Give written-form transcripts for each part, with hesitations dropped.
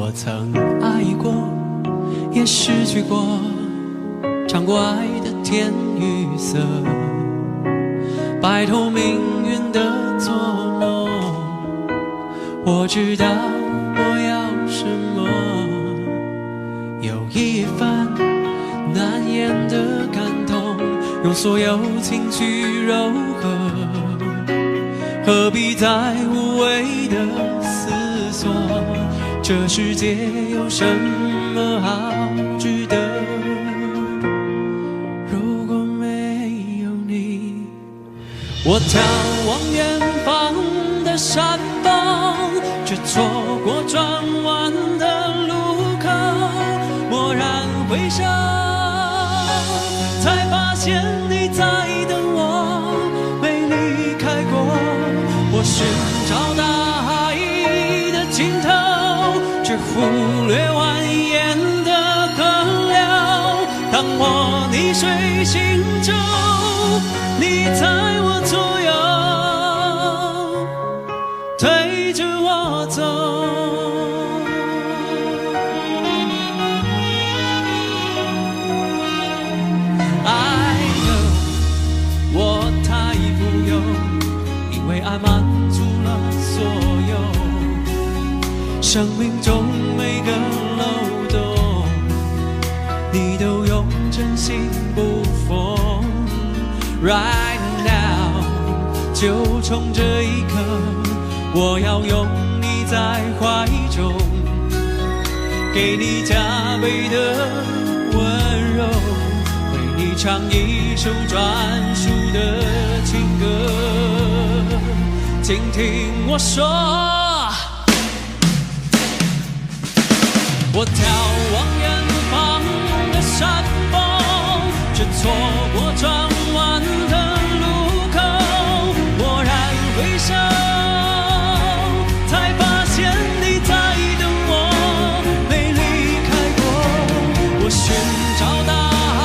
我曾爱过，也失去过，尝过爱的甜与涩，摆脱命运的捉弄。我知道我要什么，有一番难言的感动，用所有情绪柔和，何必再无谓的思索？这世界有什么好值得？如果没有你，我眺望远方的山峰，却错过转弯的路口。蓦然回首，才发现你在等我，没离开过。我寻找大海的尽头，却忽略蜿蜒的河流。当我逆水行舟，你在我左右，推着我走。I know 我太富有，因为爱满足了所有，生命中每个漏洞，你都用真心不缝。Right now 就从这一刻，我要拥你在怀中，给你加倍的温柔，为你唱一首专属的情歌。请听我说，我眺望远方的山峰，却错过转弯的路口。蓦然回首，才发现你在等我，没离开过。我寻找大海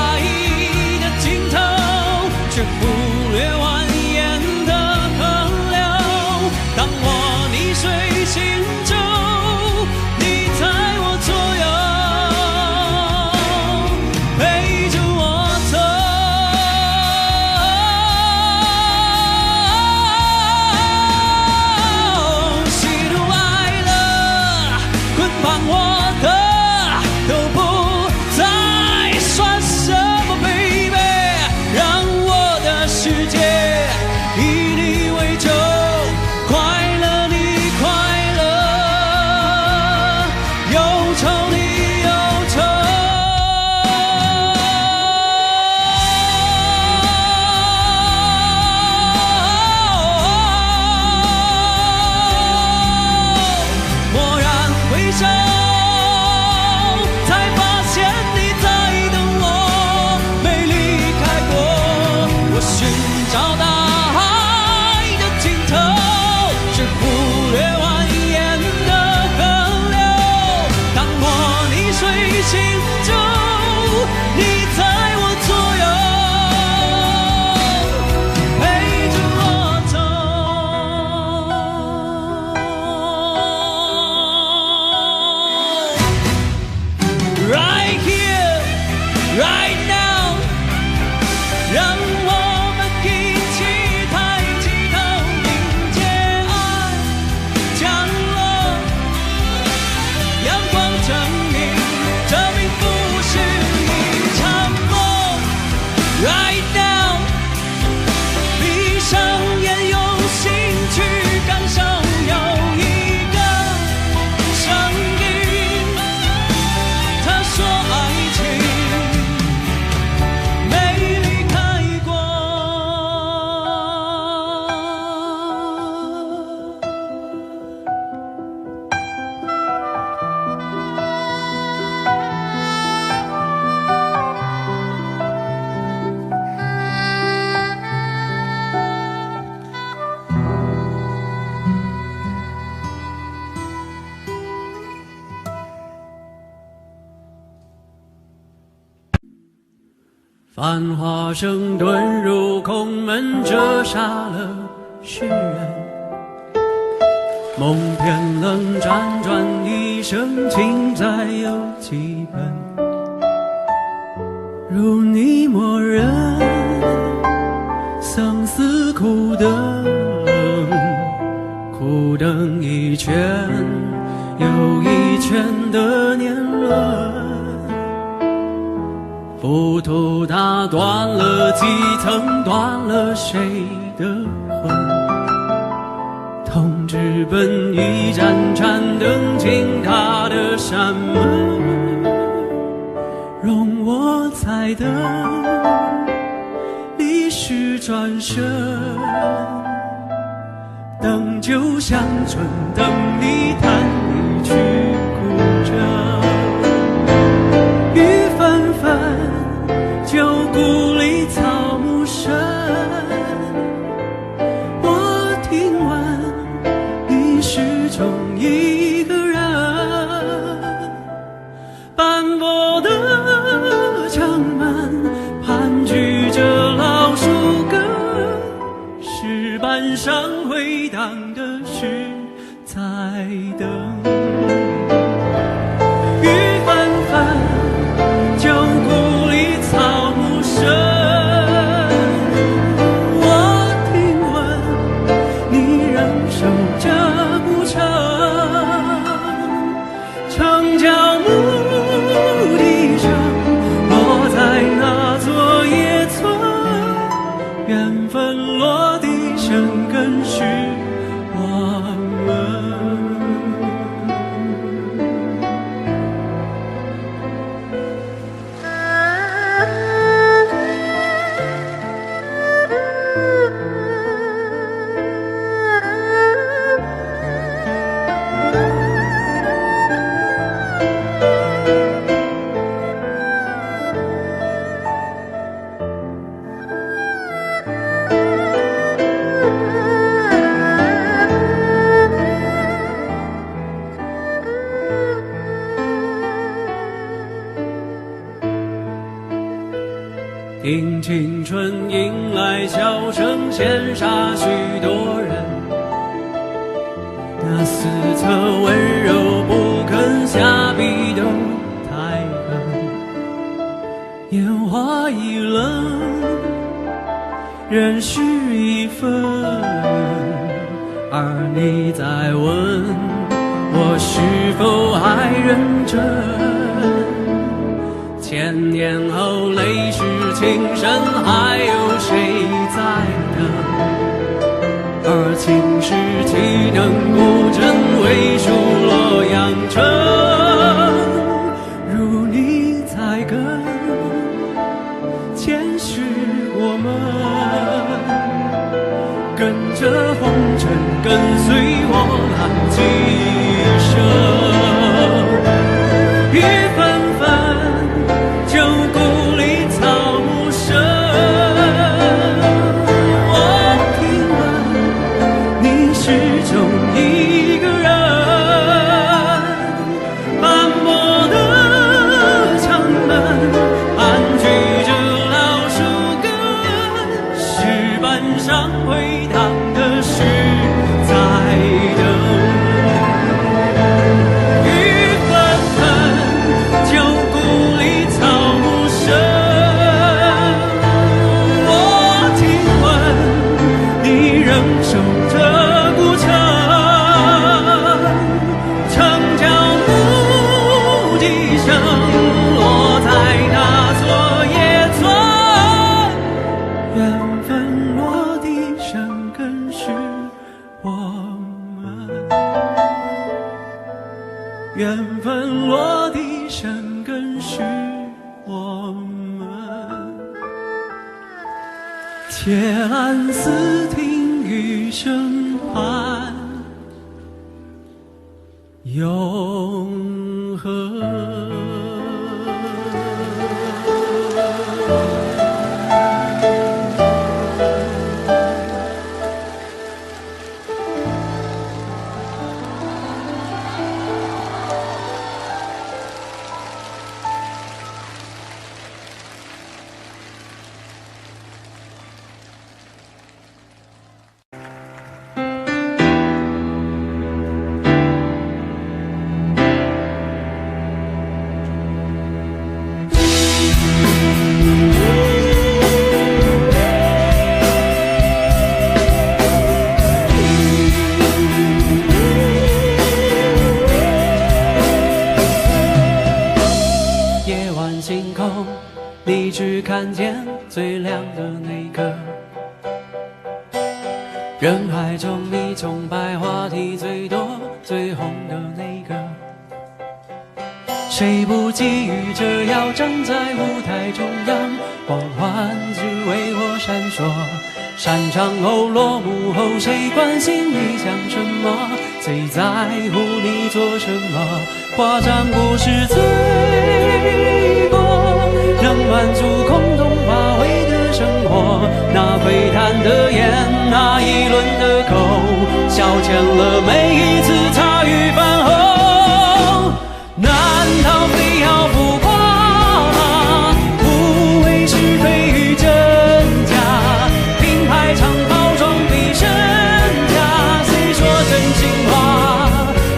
的尽头，却忽略蜿蜒的河流。当我逆水行舟，你在我左右，陪着我走。喜怒哀乐捆绑我的，都不再算什么 baby， 让我的世界以你为重，快乐你快乐，忧愁你忧愁。蓦然回首，才发现你在等我，没离开过。我寻找大海的尽头，却忽略蜿蜒的河流。当我逆水行舟，你在我左右，陪着我走。Right here, right now，让我们一起抬起头，迎接爱降落。阳光证明，这并不是一场梦。Right now，闭上眼，用心去感受，有一个声音，他说爱情没离开过。繁华声遁入空门，折煞了世人。梦偏冷，辗转一一生情债有几本，如你默认，相思苦等，苦等一圈又一圈的年轮，浮屠打断了几层，断了谁的魂？痛直奔一盏盏灯进他的山门，容我再等，历史转身，等酒香醇，等你弹一曲古筝，雨纷纷，旧故里草木深，我听闻你始终一个人，斑驳的城门盘踞着老树根，石板上回荡的是在等，雨纷纷，旧故里草木深，我听闻你仍守着古城，城角牧笛声落在那座野村，缘分落地生根是我们。听青春迎来笑声，羡煞许多人，那四侧温柔不肯下笔都太狠，烟花易冷，人事已分，而你在问我是否还认真，千年后泪湿情深，还有谁在等？而情是岂能不真，为数洛阳城，如你在跟，前世我们跟着红尘，跟随我浪几生，雨纷纷，旧故里草木深，我听闻你始终一个人，斑驳的城门盘踞着老树根，石板上回荡的是在等。守着古城，城角牧笛声落在那座野村，缘分落地生根是我们，缘分落地生根是我们，且安思听雨声盼永恒。谁只看见最亮的那个？人海中你崇拜话题最多最红的那个？谁不觊觎着要站在舞台中央，光环只为我闪烁？散场后落幕后，谁关心你想什么？谁在乎你做什么？夸张不是罪过，能满足空洞乏味的生活。那窥探的眼，那议论的口，消遣了每一次茶余饭后。难道非要浮夸吗？无谓是非与真假，品牌常包装比身价。谁说真心话？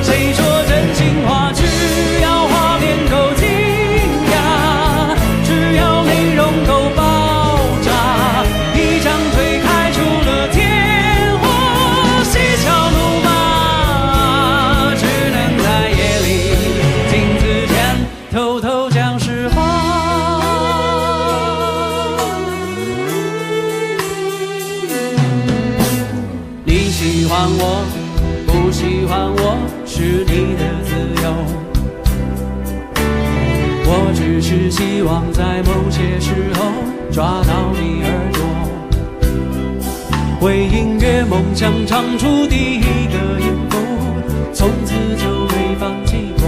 谁说真心话？只要画面够惊讶，只要内容够爆炸，一张嘴开出了天火，嬉笑怒骂，只能在夜里镜子前偷偷讲实话。你喜欢我，不喜欢我，是你的自由。我只是希望在某些时候抓到你耳朵，为音乐梦想唱出第一个音符，从此就没放弃过。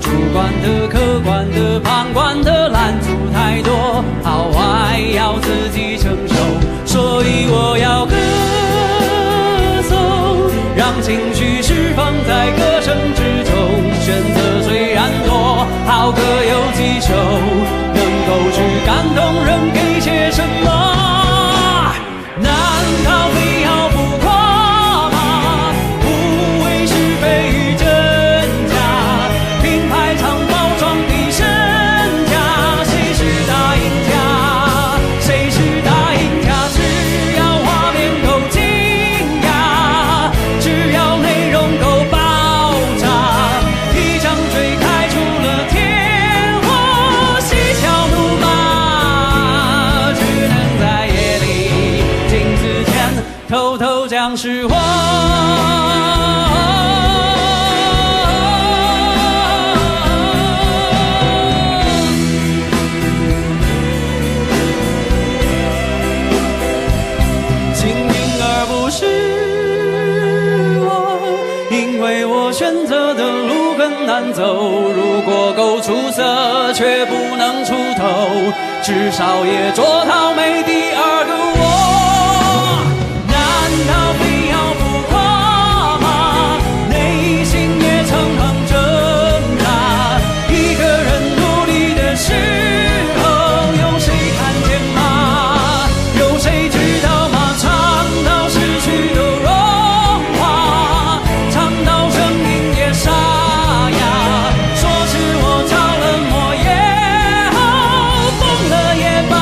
主观的、客观的、旁观的拦阻太多，好坏要自己承受，所以我要歌颂，让情绪释放在歌声之中。选择虽然多，好歌有几首，能够去感动人，给些什么？难道非要浮夸吗？无谓是非与真假，品牌常包装比身价。谁是大赢家？谁是大赢家？只要画面够惊讶，只要内容够爆炸，一张嘴开出了天火，嬉笑怒骂，只能在夜里镜子前偷偷讲实话。幸运而不是我，因为我选择的路很难走。如果够出色，却不能出头，至少也做到没第二个我。难道非要浮夸吗？内心也曾很挣扎，一个人努力的时候，有谁看见吗？有谁知道吗？唱到失去都融化，唱到声音也沙哑。说是我着了魔也好，疯了也罢，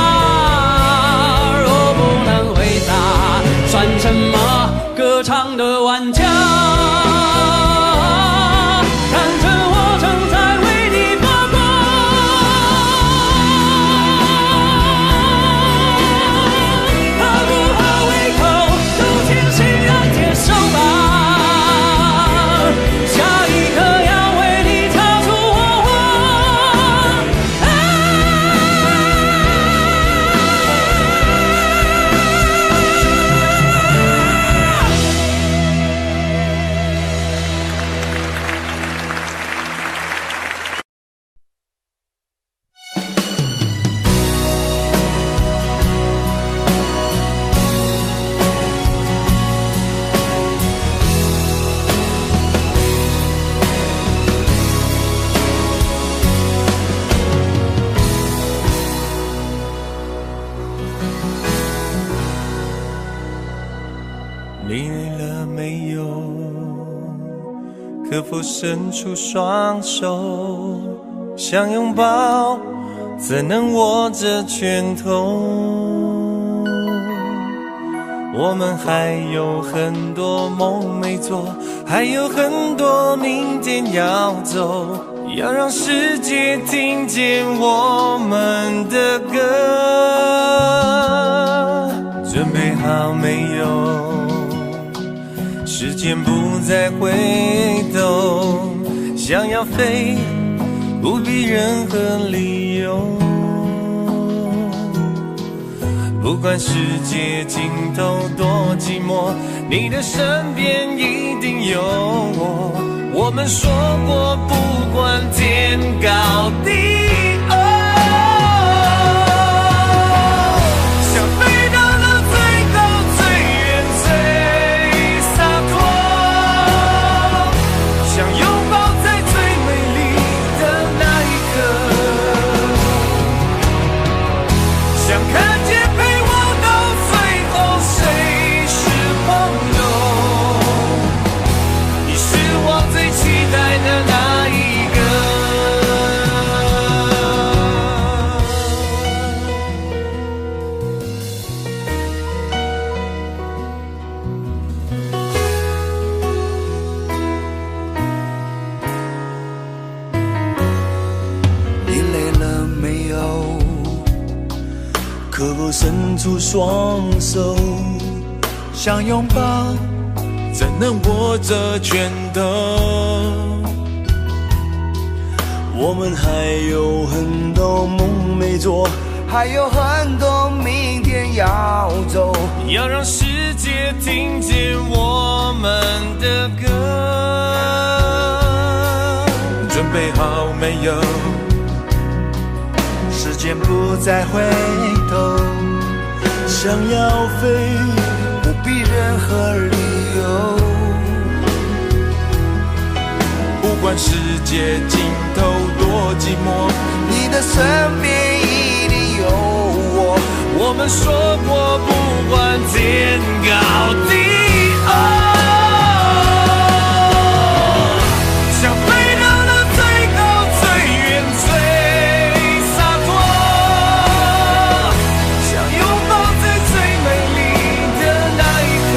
若不能回答，算什么歌唱的玩家？看着我正在为你发光，合不合胃口，就请欣然接受吧。下一刻要为你擦出火花。你累了没有？可否伸出双手，想拥抱，怎能握着拳头？我们还有很多梦没做，还有很多明天要走。要让世界听见我们的歌。准备好没有？时间不再回头，想要飞不必任何理由。不管世界尽头多寂寞，你的身边一定有我。我们说过不管天高地厚，想飞到那最高最远最洒脱，想拥抱在最美丽的那一刻，想看见陪我到最后谁是朋友，你是我最期待的那一个。你累了没有？可否伸出双手，想拥抱，怎能握着拳头？我们还有很多梦没做，还有很多明天要走。要让世界听见我们的歌。准备好没有？时间不再回头，想要飞不必任何理由。不管世界尽头多寂寞，你的身边一定有我。我们说过不管天高地厚，想飞到那最高最远最洒脱，想拥抱在最美丽的那一刻，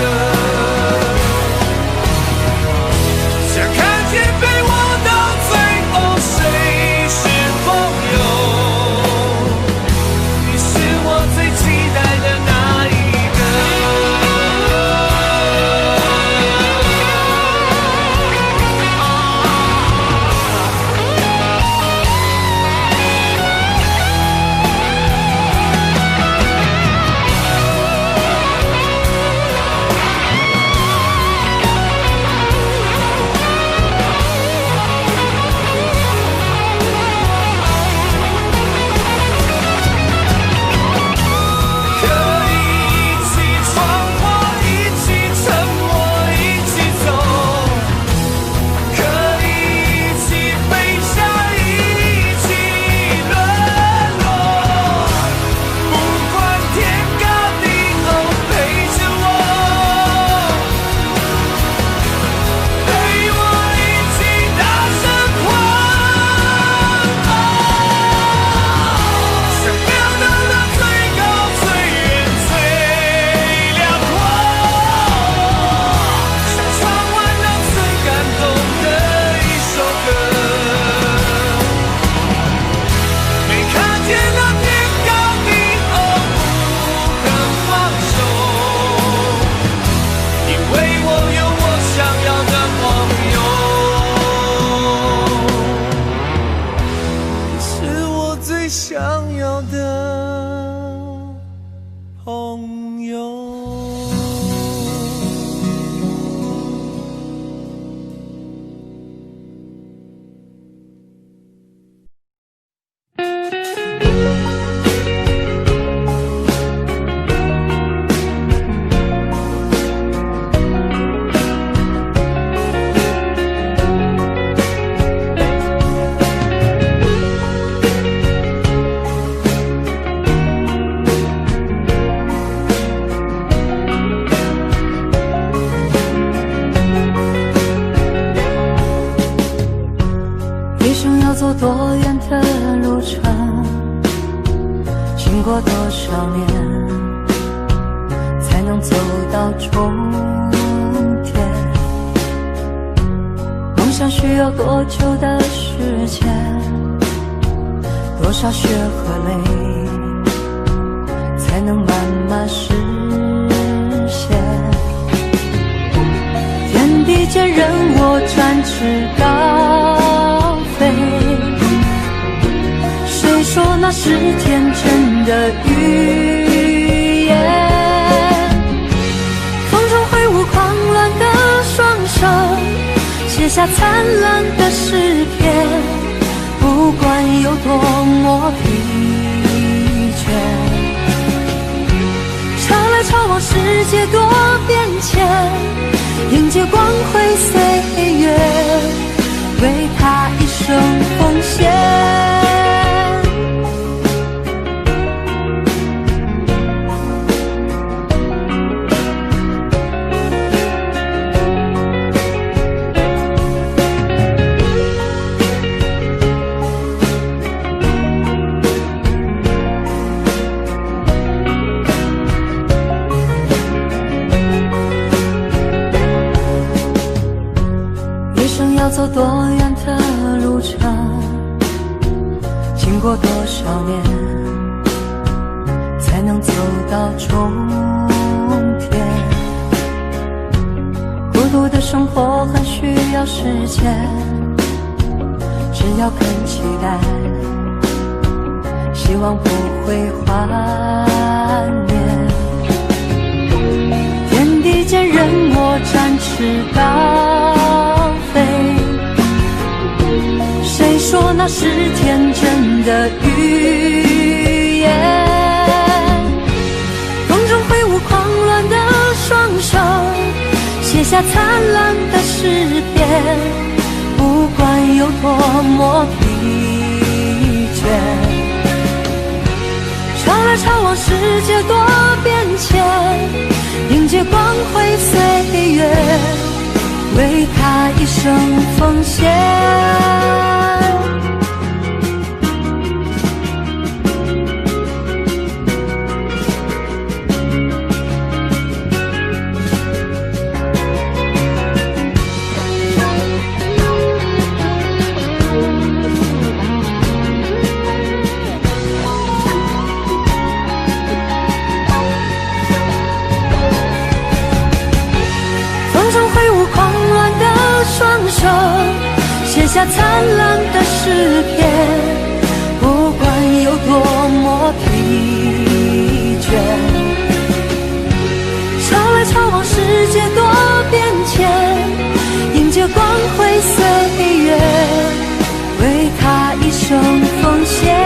想看见陪我到最后谁是朋友，你是我最期待的那一个。可以一起闯祸，一起沉默，一起走，可以一起飞翔，一起沦落。不管天高地厚，陪着我，陪我一起大声狂傲，想飙到那最高最远最辽阔，想唱完那最感动的一首歌。没看见那天高地厚，不肯放手，因为我有我想要的朋友，你是我最想要的朋友。一生要走多远的路程，经过多少年，才能走到终点？梦想需要多久的时间，少血和泪才能慢慢实现。天地间任我展翅高飞，谁说那是天真的语言？风中挥舞狂乱的双手，写下灿烂的诗篇，不管有多么疲倦。潮来潮往，世界多变迁，迎接光辉岁月，为他一生奉献。要走多远的路程，经过多少年，才能走到终点？孤独的生活很需要时间，只要肯期待，希望不会幻灭。天地间任我展翅高飞，谁说那是天真的语言？风中挥舞狂乱的双手，写下灿烂的诗篇，不管有多么疲倦。潮来潮往，世界多变迁，迎接光辉岁月，为他一生奉献。写下灿烂的诗篇，不管有多么疲倦。潮来潮往，世界多变迁，迎接光辉岁月，为他一生奉献。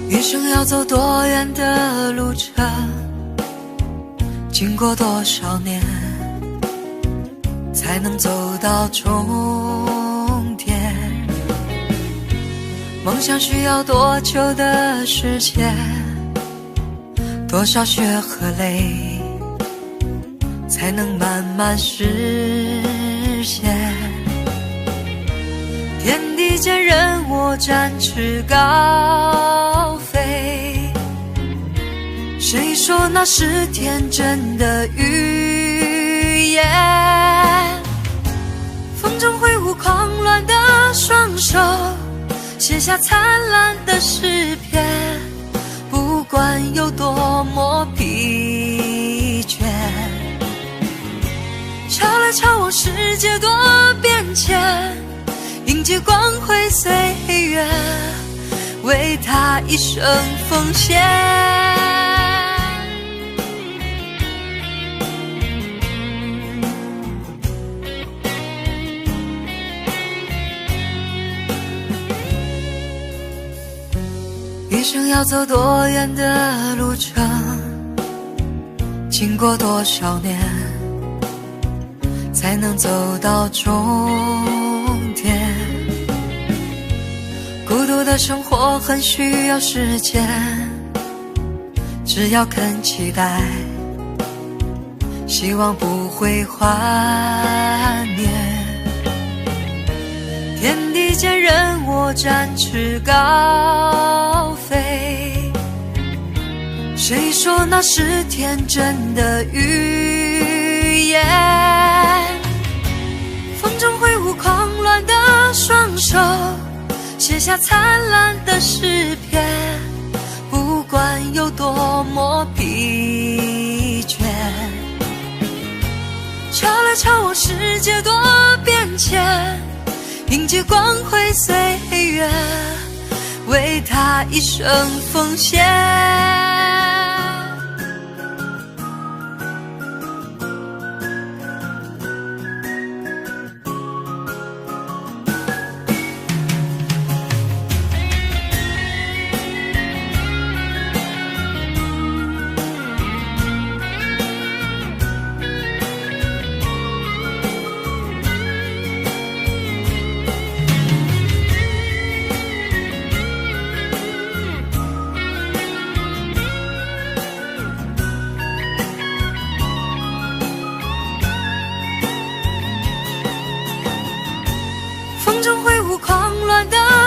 一生要走多远的路程，经过多少年，才能走到终点？梦想需要多久的时间？多少血和泪，才能慢慢实现？天地间任我展翅高飞，谁说那是天真的语言？风中挥舞狂乱的双手，写下灿烂的诗篇，不管有多么疲倦。潮来潮往，世界多变迁，迎接光辉岁月，为他一生奉献。一生要走多远的路程，经过多少年，才能走到终点。孤独的生活很需要时间，只要肯期待，希望不会幻灭。天地间任我展翅高飞，谁说那是天真的语言？风中挥舞狂乱的双手，写下灿烂的诗篇。不管有多么疲倦，潮来潮往，世界多变迁，迎接光辉岁月，为他一生奉献。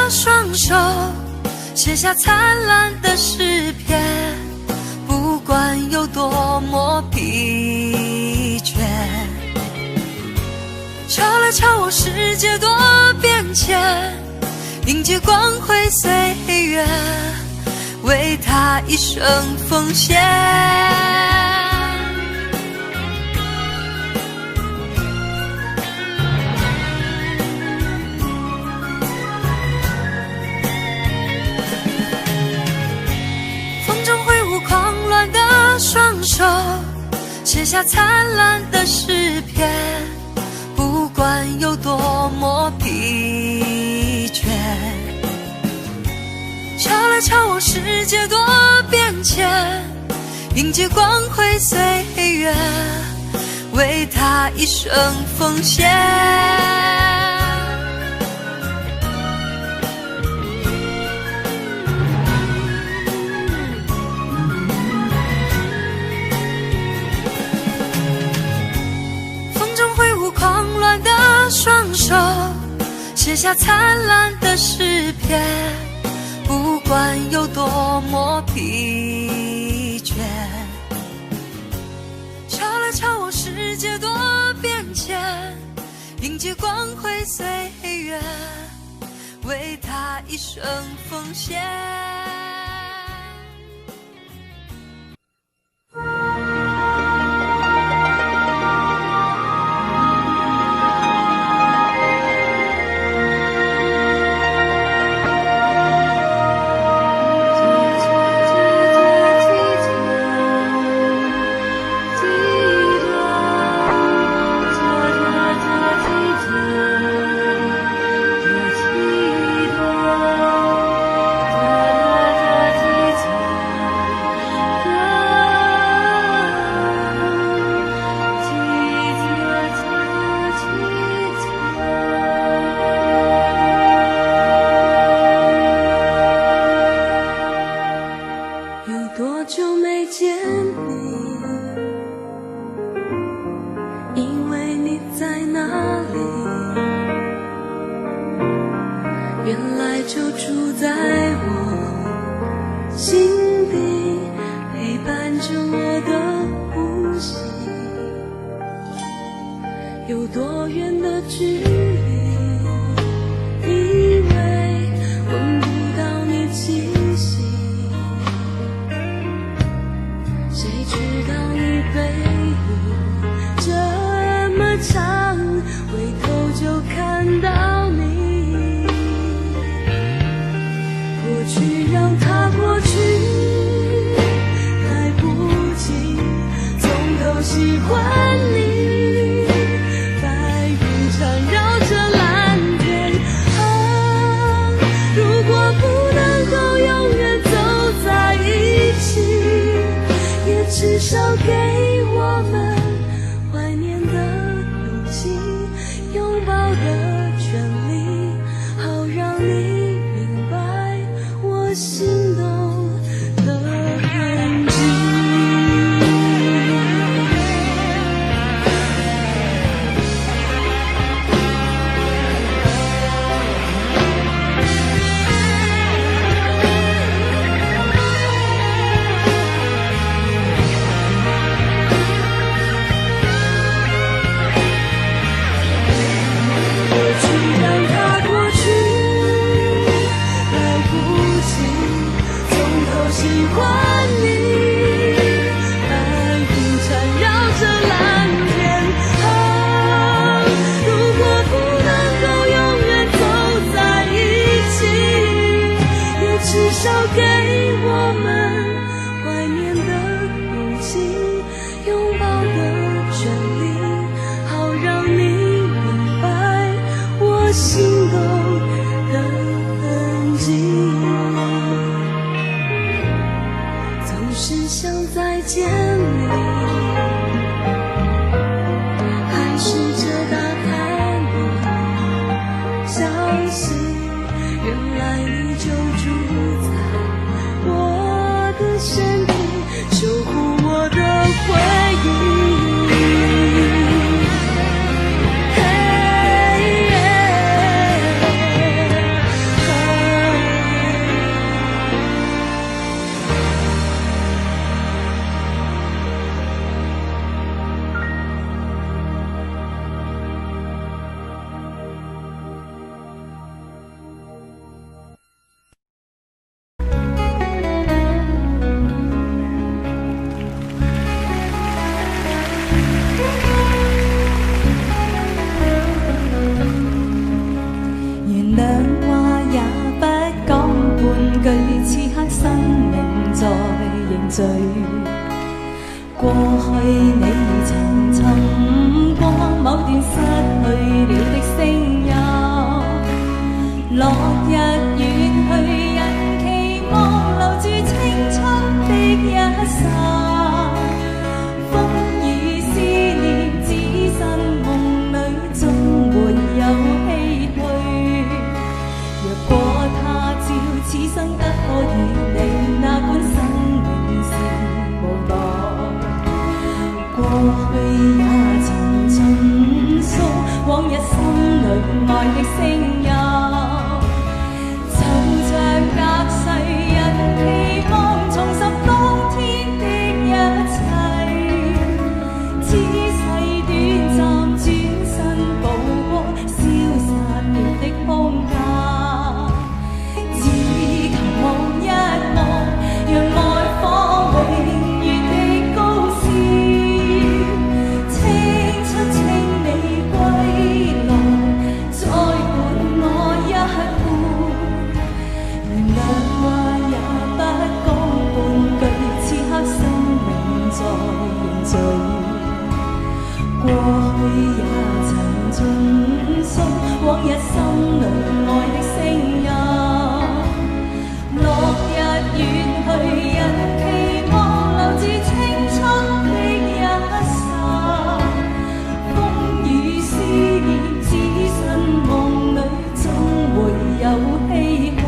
双手写下灿烂的诗篇，不管有多么疲倦，潮来潮往，世界多变迁，迎接光辉岁月，为他一生奉献。双手写下灿烂的诗篇，不管有多么疲倦，潮来潮往，世界多变迁，迎接光辉岁月，为他一生奉献。双手写下灿烂的诗篇，不管有多么疲倦，潮来潮往，世界多变迁，迎接光辉岁月，为他一生奉献。原来就住在我心底，陪伴着我的呼吸。有多远的距离，以为闻不到你气息，谁知道你背影这么长，回头就看到你。过去让它过去，来不及从头喜欢你。白云缠绕喜欢你。白云缠绕着蓝天，如果不能够永远走在一起，也至少给我们怀念的勇气，拥抱的权利，好让你明白我心动的痕迹。总是想再见你，还试着打开你，消息原来你就住在我的身边，守护我的回忆。原谅話也不講半句，此刻生命在凝聚。過去你曾尋過某段失去了的聲音，落日遠去，人期望留住青春的一剎。風雨思念，只身夢裏總沒有唏噓。若果他朝此生得可與你，那管生命是無奈。過去也曾盡訴往日心裏愛的聲音，就像隔世人期望重拾當天的一切。此世短暫，轉身步過，消失了的空間。只求望一望，讓愛火永遠的高燒。青春請你歸來，再伴我一半。原諒話也不講半句，此刻生命在凝聚。過去也曾盡訴往日心裏愛的聲音，落日遠去，人期望留住青春的一剎。風雨思念，只身夢裏總會有唏噓。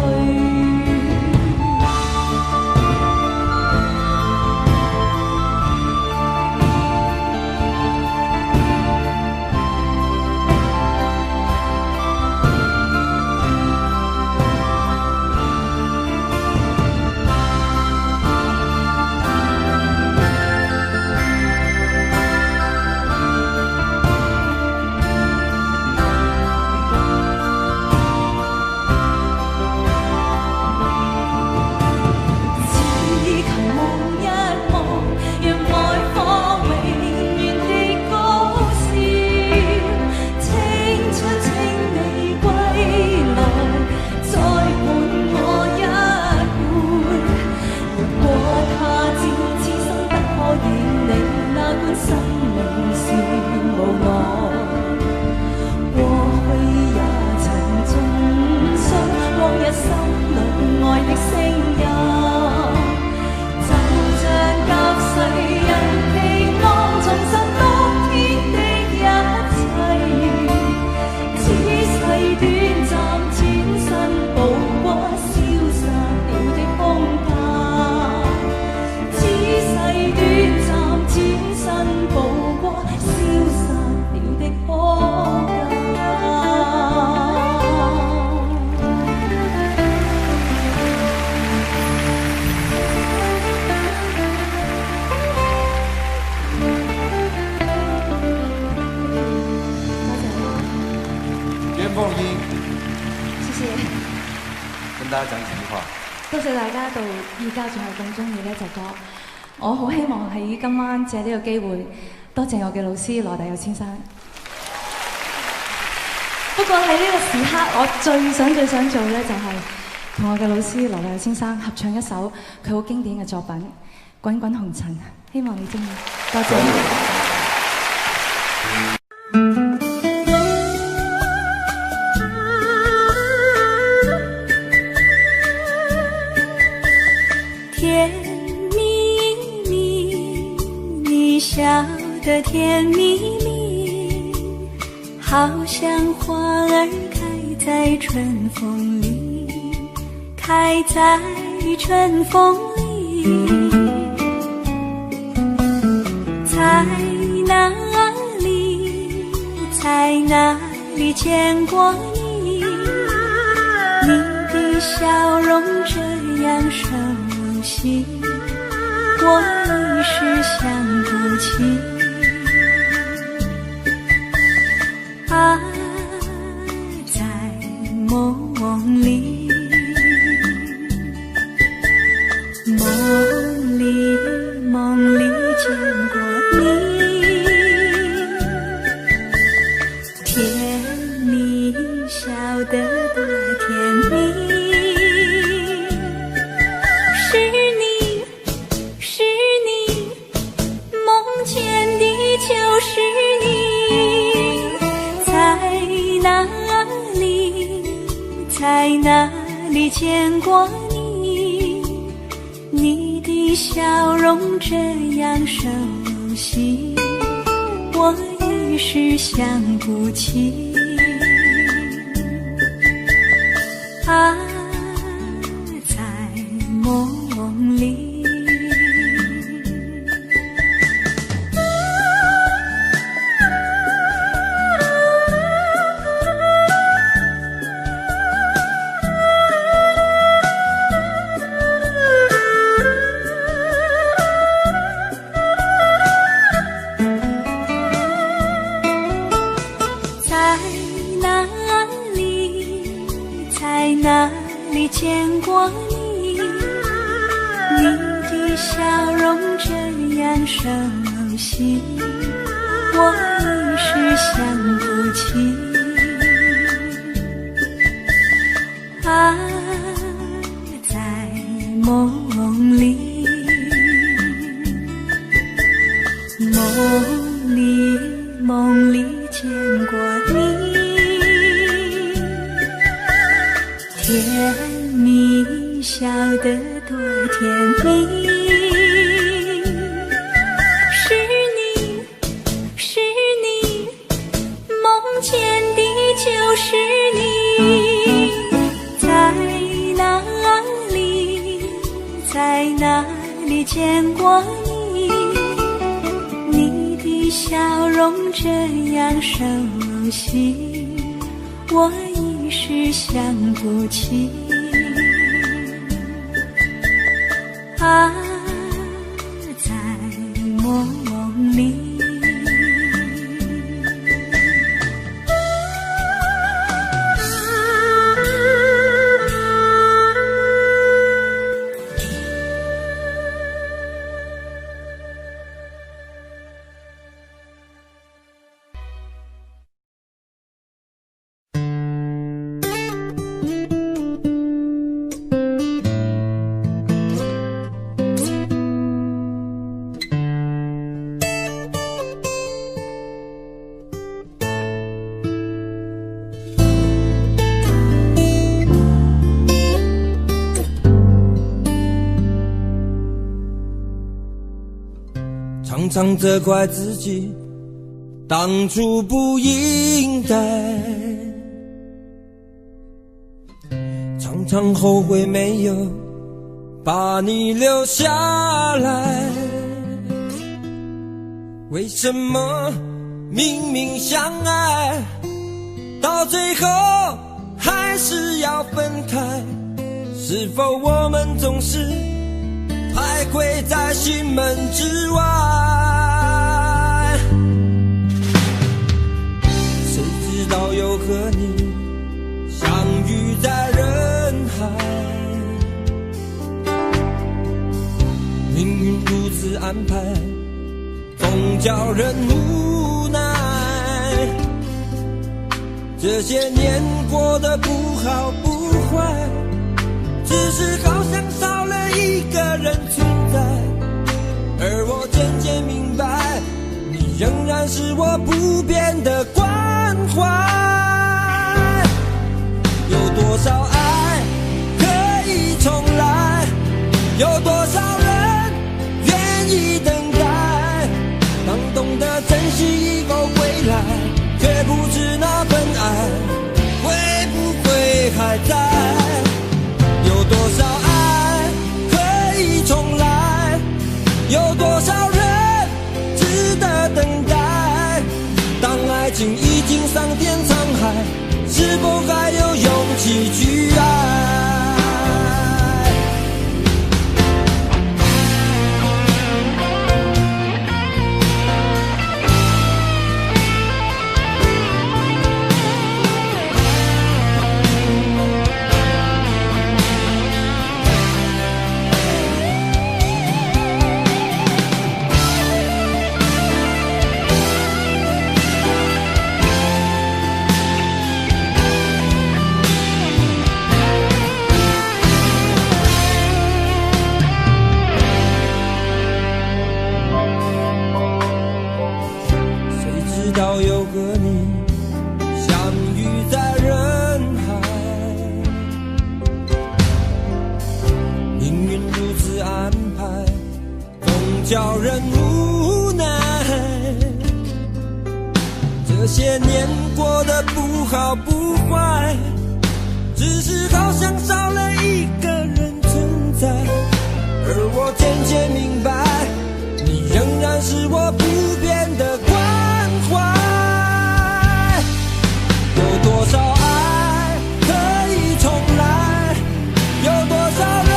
边凤英，谢谢。跟大家讲几句话。多謝大家到而家仲係咁中意呢一隻歌，我好希望喺今晚借呢個機會，多謝我嘅老師羅大佑先生。不過喺呢個時刻，我最想做呢，就係同我嘅老師羅大佑先生合唱一首佢好經典嘅作品《滾滾紅塵》，希望你中意。多謝。甜蜜蜜，你笑得甜蜜蜜，好像花儿开在春风里，开在春风里。在哪里，在哪里见过你？你的笑容这样熟悉，我一时想不起。啊，在梦里，梦里见过你，甜蜜笑得多甜蜜。就是你，在哪里见过你？你的笑容这样熟悉，我一时想不起。啊，在梦里。见过你，你的笑容这样熟悉，我一时想不起。啊，在梦里，梦里见过你，甜蜜笑得多甜蜜。是你，梦见的就是你。在哪里见过你？你的笑容这样熟悉，我一时想不起。啊，在梦里。常常责怪自己当初不应该，常常后悔没有把你留下来。为什么明明相爱，到最后还是要分开？是否我们总是徘徊在心门之外？谁知道又和你相遇在人海，命运如此安排，总叫人无奈。这些年过得不好不坏，只是好像少了一个人存在。而我渐渐明白，你仍然是我不变的关怀。有多少爱可以重来，有多少人愿意等待。当懂得珍惜以后归来，却不知那份爱会不会还在。有多少爱可以重来，有多少人值得等待。当爱情已经桑田沧海，是否还有勇气去爱？有和你相遇在人海，命运如此安排，总叫人无奈。这些年过得不好不坏，只是好像少了一个人存在。而我渐渐明白，你仍然是我不变的关怀。有多少爱可以重来，有多少人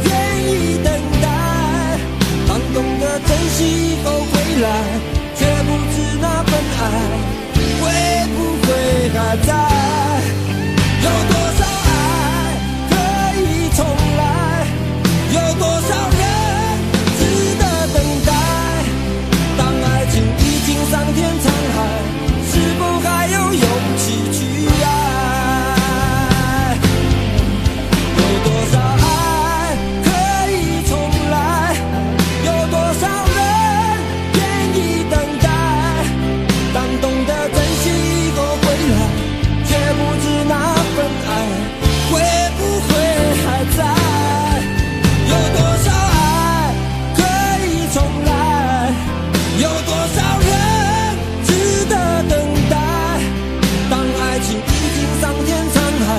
愿意等待。当懂得珍惜以后回来，却不知那份爱会不会还在。有多少爱可以重来，有多少人值得等待。当爱情已经桑田沧海，是否还有勇气去爱？有多少爱可以重来，有多少人愿意等待。当懂得珍惜以后回来，却不知那份爱会不会还在。有多少爱可以重来，有多少人值得等待。当爱情已经桑田沧海，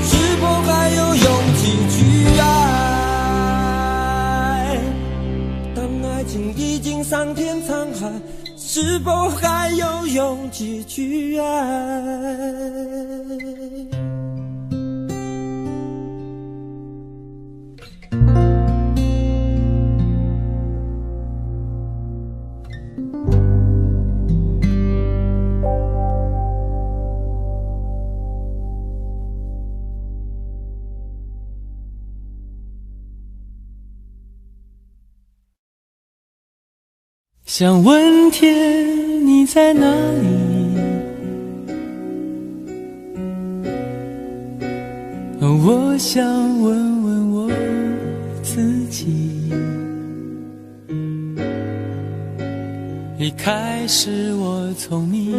是否还有勇气去爱？当爱情已经桑田沧海，是否还有勇气去爱？想问天你在哪里，我想问问我自己。离开是我聪明，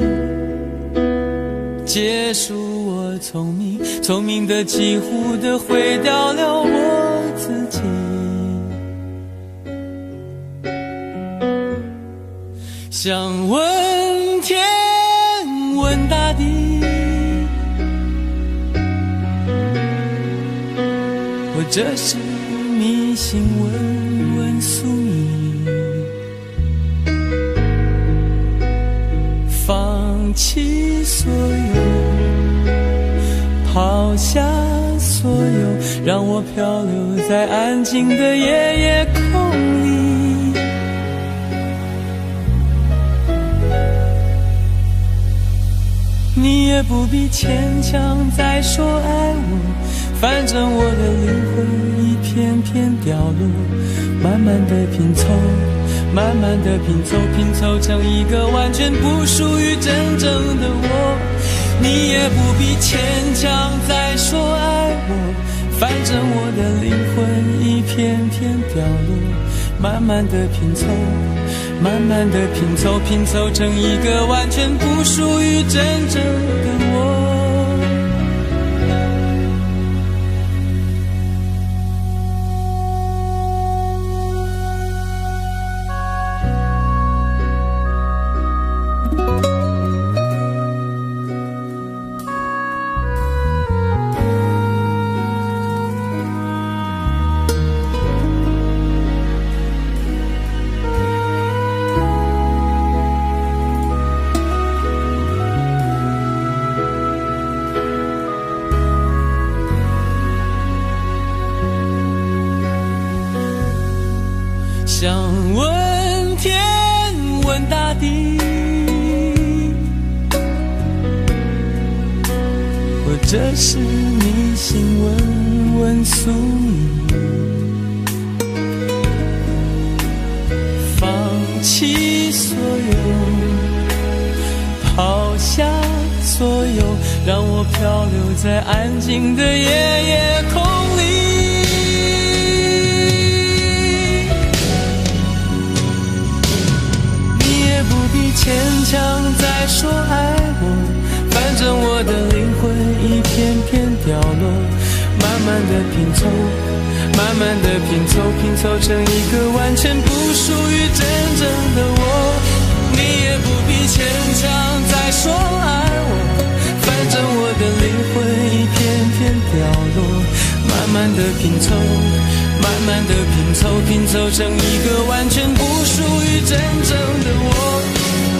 结束我聪明，聪明的几乎的毁掉了我自己。想问天问大地，或者是迷信问问宿命，放弃所有，抛下所有，让我漂流在安静的夜夜空里。你也不必牵强再说爱我，反正我的灵魂一片片凋落，慢慢的拼凑，慢慢的拼凑，拼凑成一个完全不属于真正的我。你也不必牵强再说爱我，反正我的灵魂一片片掉落。慢慢的拼凑，慢慢的拼凑，拼凑成一个完全不属于真正的我。想问天问大地，或者是迷信问问宿命，放弃所有，抛下所有，让我漂流在安静的夜夜空里。不必牵强再说爱我，反正我的灵魂一片片掉落。慢慢的拼凑，慢慢的拼凑，拼凑成一个完全不属于真正的我。你也不必牵强再说爱我，反正我的灵魂一片片掉落。慢慢的拼凑，慢慢的拼凑，拼凑成一个完全不属于真正的我。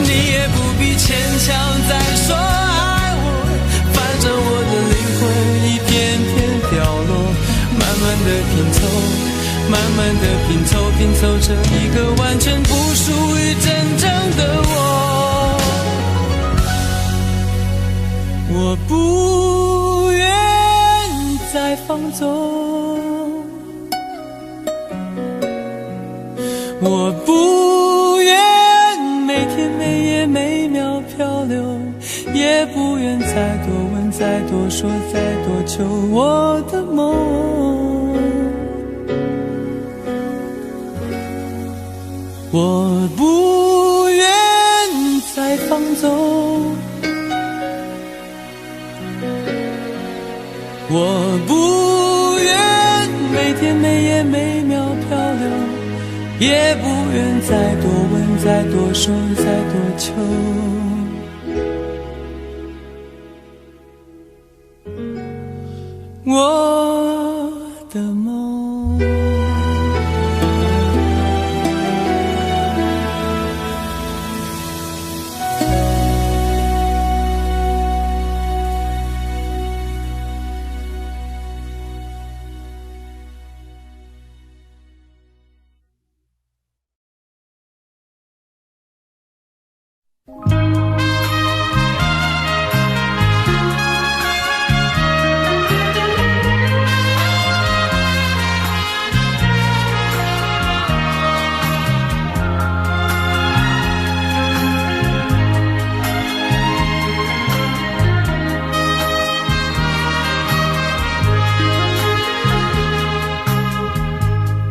你也不必牵强再说爱我，反正我的灵魂一片片掉落。慢慢的拼凑，慢慢的拼凑，拼凑成一个完全不属于真正的我。我不愿再放纵，我不愿每天每夜每秒漂流，也不愿再多问再多说再多求我的梦。我不愿再放纵，我不愿每天每夜每秒漂流，也不愿再多问再多说再多求我的梦。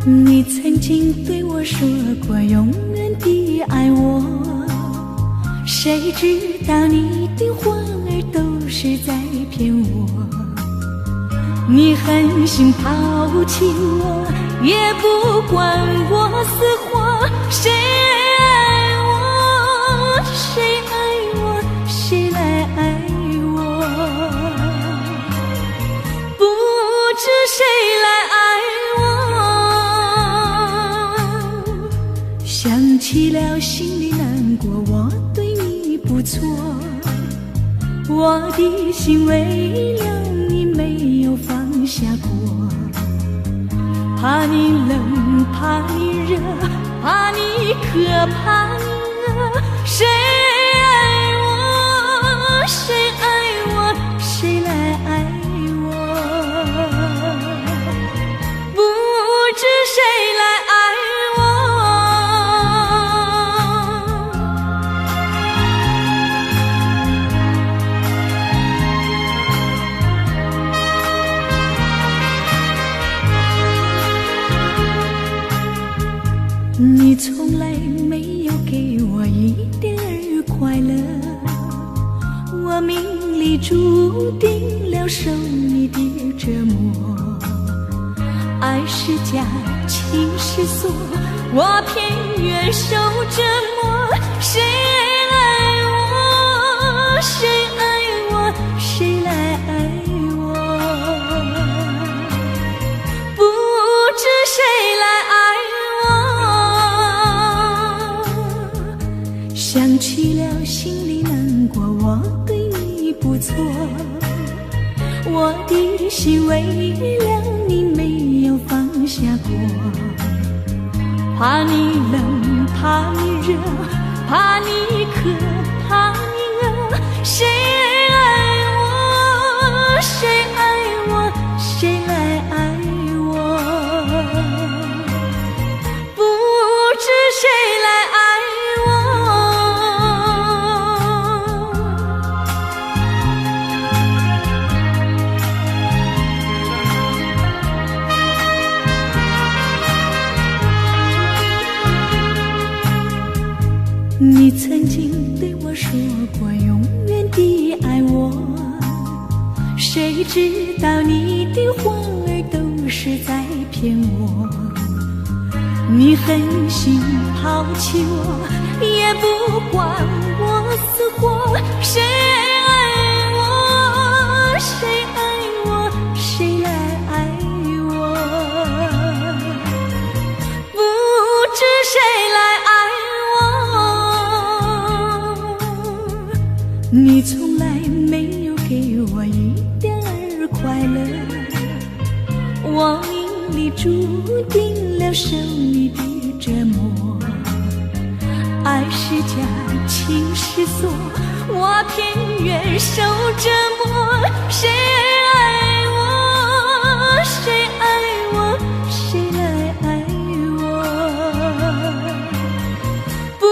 你曾经对我说过永远的爱我，谁知道你的话儿都是在骗我。你狠心抛弃我，也不管我死活。谁爱我，谁爱我，谁来爱我？不知谁来爱我。想起了心里难过，我对你不错，我的心为了你没有放下过。怕你冷，怕你热，怕你渴，怕你饿。谁爱我，谁爱我，谁来爱我？不知谁来爱你从来没有给我一点儿快乐，我命里注定了受你的折磨。爱是假，情是锁，我偏愿受折磨。谁爱我，谁爱我，谁来爱我？不知谁来爱我。想起了心里难过，我对你不错，我的心为了你没有放下过。怕你冷，怕你热，怕你渴，怕你饿。谁爱我，谁爱我，谁来爱我？不知谁来爱你曾经对我说过永远的爱我，谁知道你的话儿都是在骗我。你狠心抛弃我，也不管我死活。谁爱我，谁爱我，谁来爱我？不知谁来爱我。你从来没有给我一点儿快乐，我命里注定了受你的折磨。爱是假，情是锁，我偏愿受折磨。谁爱我，谁爱我，谁来爱我？不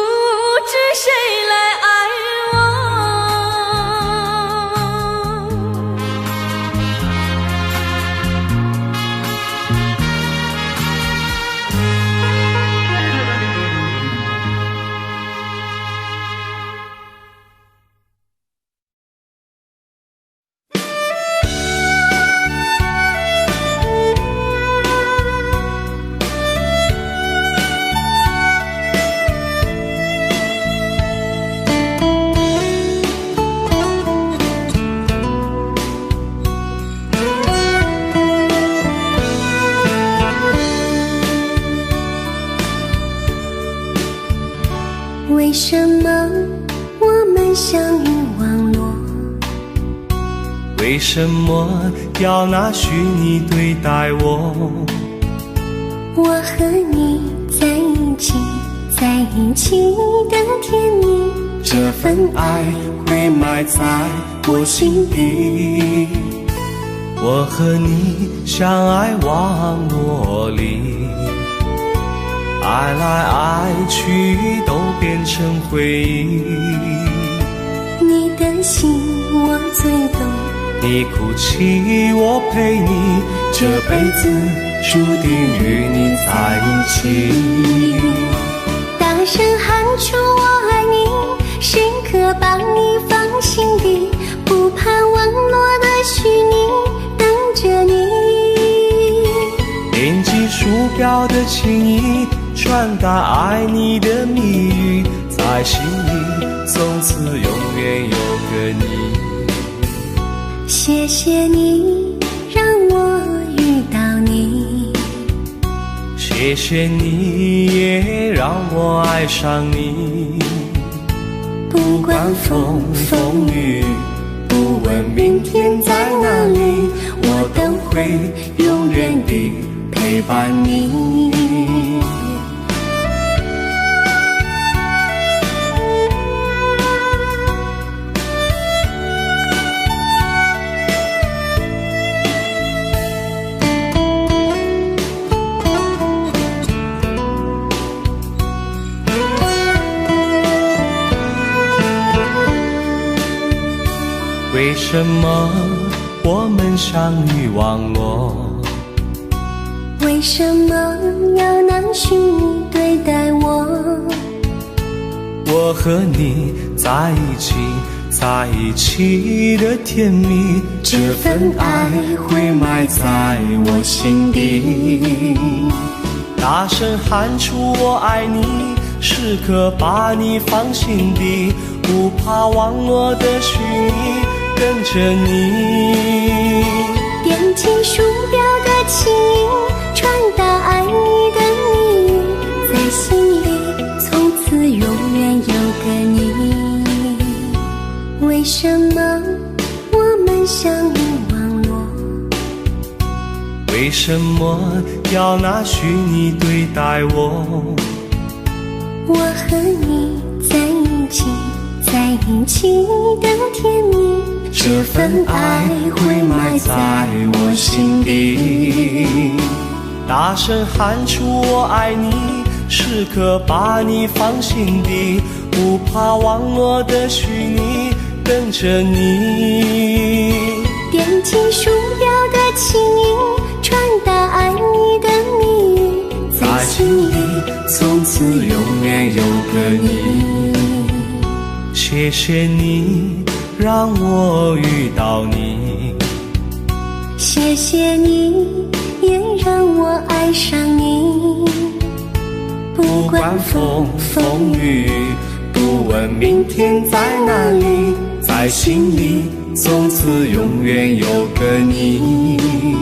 知谁来爱为什么我们相遇网络？为什么要拿虚拟对待我？我和你在一起，在一起的甜蜜，这份爱会埋在我心底。我和你相爱网络里，爱来爱去都变成回忆。你的心我最懂，你哭泣我陪你，这辈子注定与你在一起。大声喊出我爱你，时刻把你放心底，不怕网络的虚拟，等着你。点击鼠标的情意，传达爱你的蜜语，在心里从此永远有个你。谢谢你让我遇到你，谢谢你也让我爱上你。不管风风雨，不问明天在哪里，我都会永远地陪伴你。为什么我们相遇网络？为什么要拿虚拟对待和你在一起，在一起的甜蜜，这份爱会埋在我心底。大声喊出我爱你，时刻把你放心底，不怕网络的虚拟，跟着你。点击鼠标的起音，传达爱你的谜语，在心里从此永远有个你。为什么我们相遇网络？为什么要拿虚拟对待我？我和你在一起，在一起的甜蜜，这份爱会埋在我心底。大声喊出我爱你，时刻把你放心底，不怕网络的虚拟，跟着你。点击鼠标的起音，传达爱你的谜语，在心里从此永远有个你。谢谢你让我遇到你，谢谢你也让我爱上你。不管风风雨雨，不问明天在哪里，在心里从此永远有个你。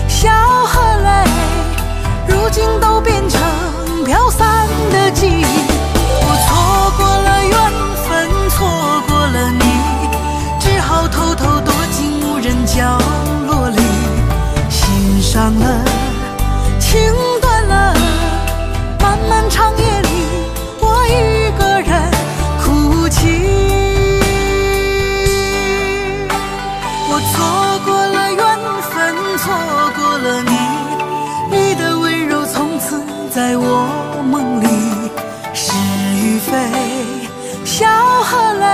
笑和泪，如今都变飘散的记忆。我错过了缘分，错过了你，只好偷偷躲进无人角落里，心伤了，情断了，漫漫长夜里，我一个人哭泣。我错过了缘分，错过了你，你的温柔从此在我梦里，是与非，笑和泪，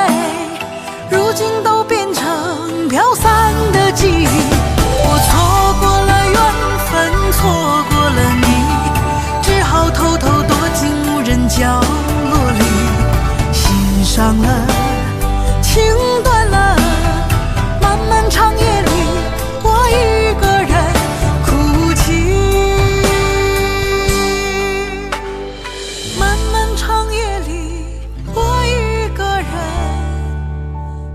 如今都变成飘散的记忆。我错过了缘分，错过了你，只好偷偷躲进无人角落里，心伤了，情断了，漫漫长夜里，我一个人哭泣。漫漫长夜里，我一个人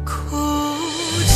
哭泣。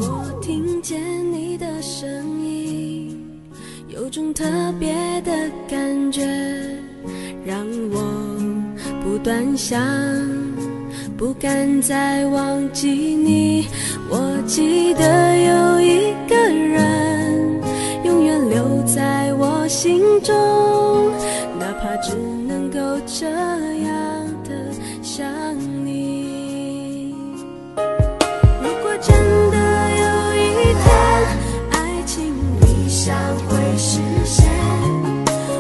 我听见你的声音，有种特别的感觉，让我不断想，不敢再忘记你。我记得有一个人，永远留在我心中，哪怕只能够这样的想你。如果真的有一天，爱情理想会实现，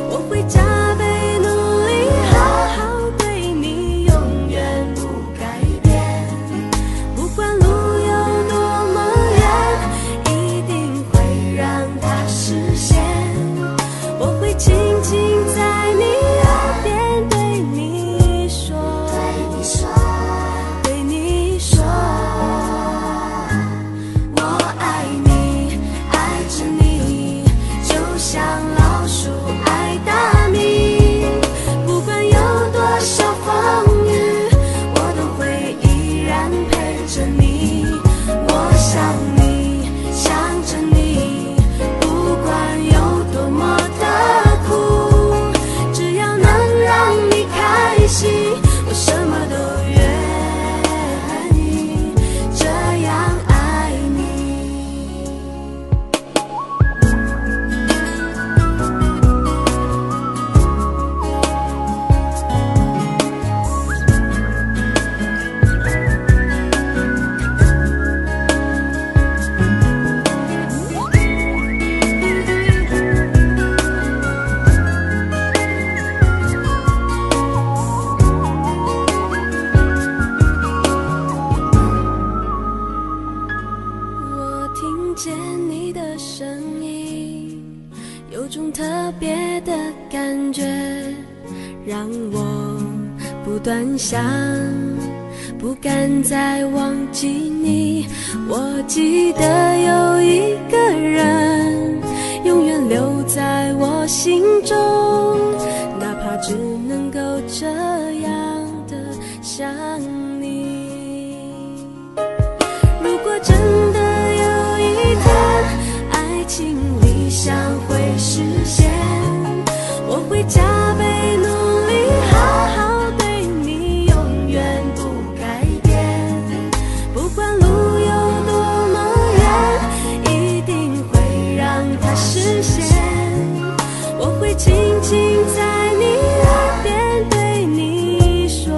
我会加倍努力，好好对你，永远不改变。不管路有多么远，一定会让它实现。我会轻轻在你耳边对你说，对你说，我爱你，爱着你，就像老鼠爱大米。不管有多少风雨，我都会依然陪着你。我想你，想着你，不管有多么的苦，只要能让你开心，我什么都愿意，这样爱你。我听见你的声音，有种特别的感觉，让我不断想，不敢再忘记你。我记得有一个人，永远留在我心中，哪怕只能够这样的想你。如果真的有一天，爱情理想会实现，我会加倍努力，好好对你，永远不改变。不管路有多么远，一定会让它实现。我会轻轻在你耳边对你说，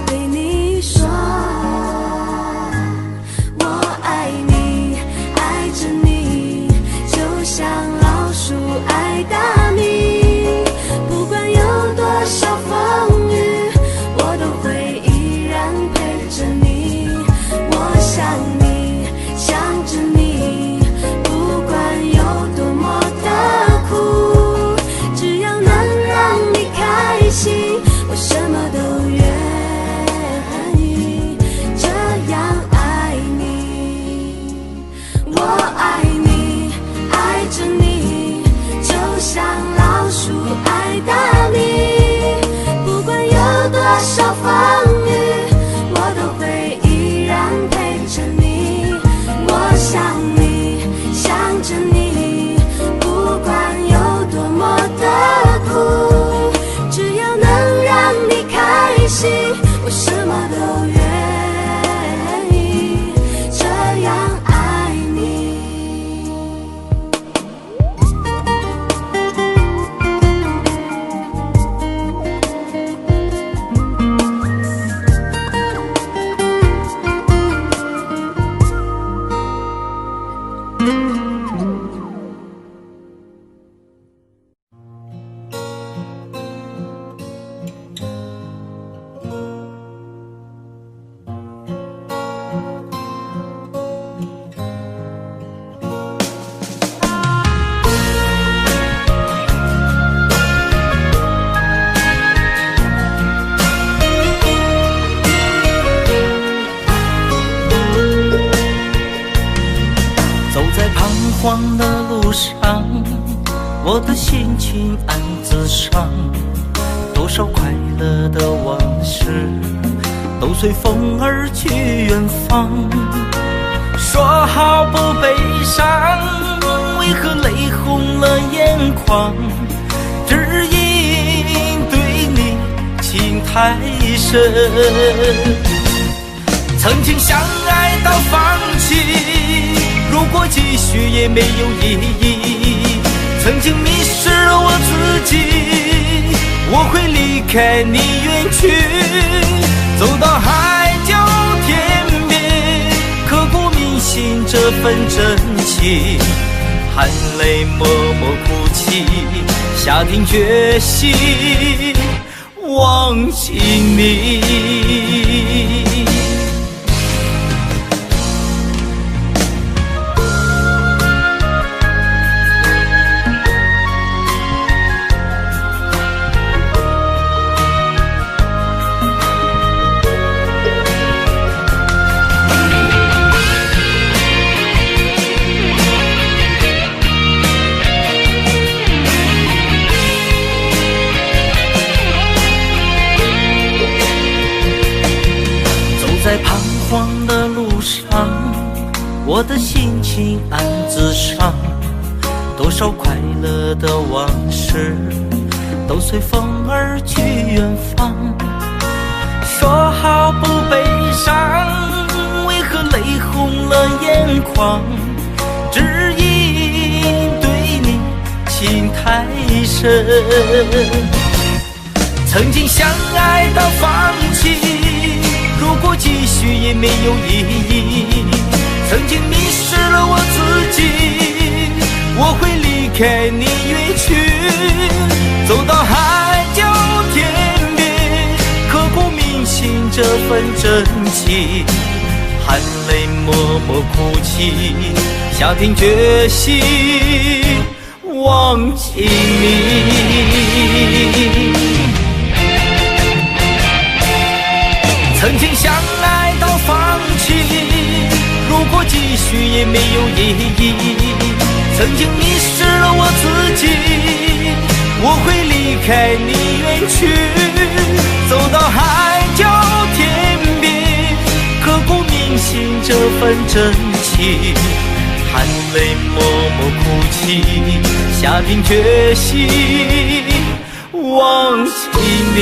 对你说，我爱你，爱着你，就像老鼠爱大米。不管着你，不管有多么的苦，只要能让你开心，我什么都愿意，这样爱你。慌的路上，我的心情暗自伤，多少快乐的往事都随风而去远方。说好不悲伤，为何泪红了眼眶？只因对你情太深，曾经相爱到放弃，如果继续也没有意义。曾经迷失了我自己，我会离开你远去，走到海角天边，刻骨铭心这份真情，含泪默默哭泣，下定决心忘记你。在彷徨的路上，我的心情暗自伤，多少快乐的往事都随风而去远方。说好不悲伤，为何泪红了眼眶？只因对你情太深，曾经相爱到放弃，如果继续也没有意义。曾经迷失了我自己，我会离开你远去，走到海角天边，刻骨铭心这份真情，含泪默默哭泣，下定决心忘记你。曾经相爱到放弃，如果继续也没有意义。曾经迷失了我自己，我会离开你远去，走到海角天边，刻骨铭心这份真情，含泪默默哭泣，下定决心忘记你。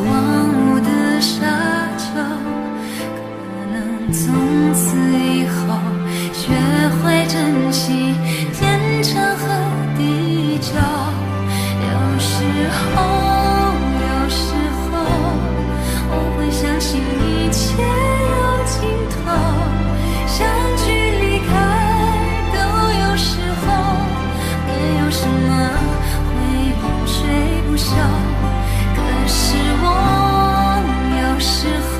荒芜的沙休。可是我有时候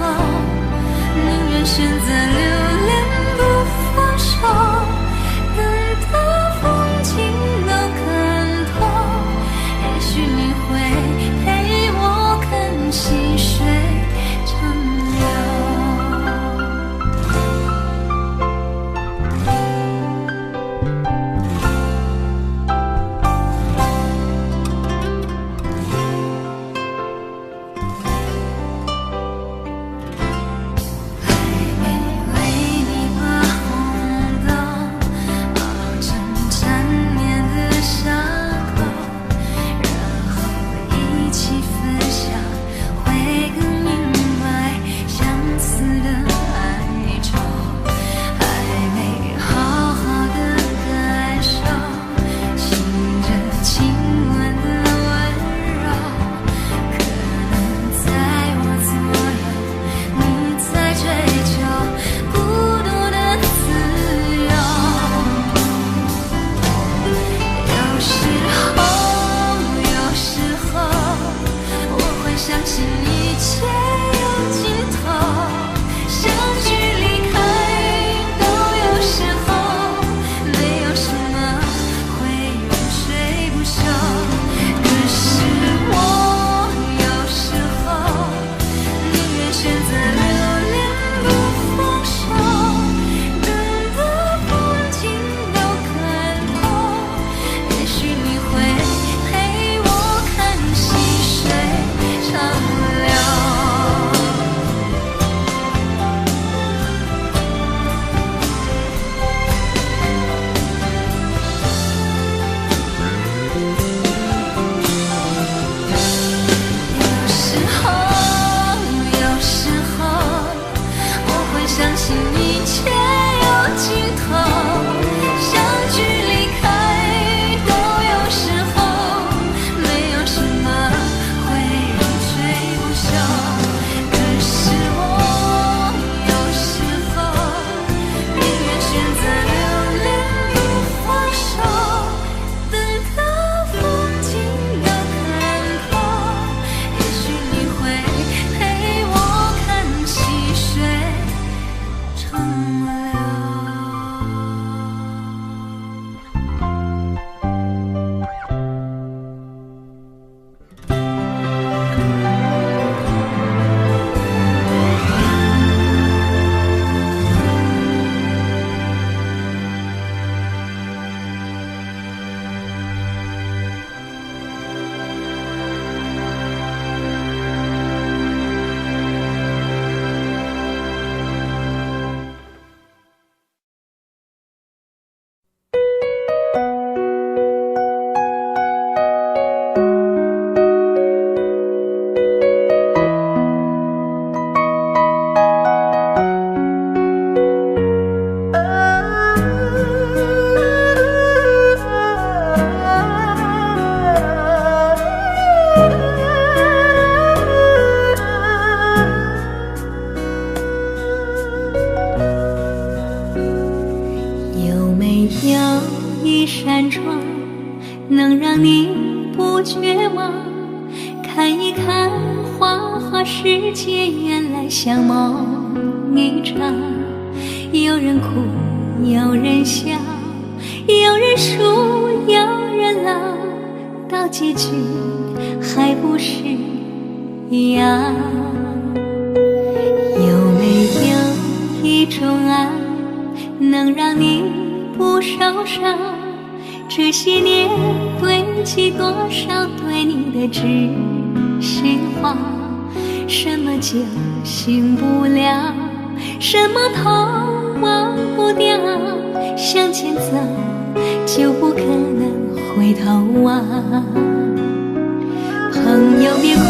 宁愿选择留恋不放手，等到风景都看透，也许你会陪我看细水长流。能让你不绝望，看一看花花世界，原来像梦一场。有人哭，有人笑，有人输，有人老，到结局还不是一样。有没有一种爱，能让你不受伤？这些年堆积多少对你的知心话，什么酒醒不了，什么痛忘不掉，向前走就不可能回头望。朋友别哭，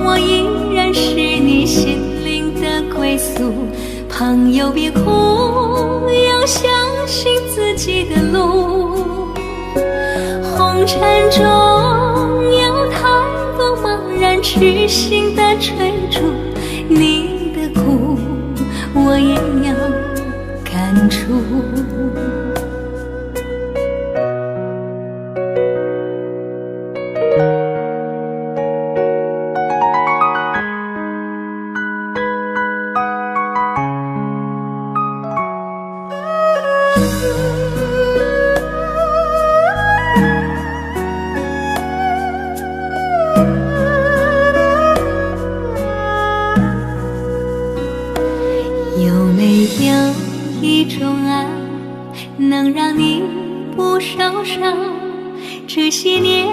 我依然是你心灵的归宿。朋友别哭，要相信自己的路。红尘中有太多茫然痴心的追逐，你的苦我也有感触。没有一种爱能让你不受伤，这些年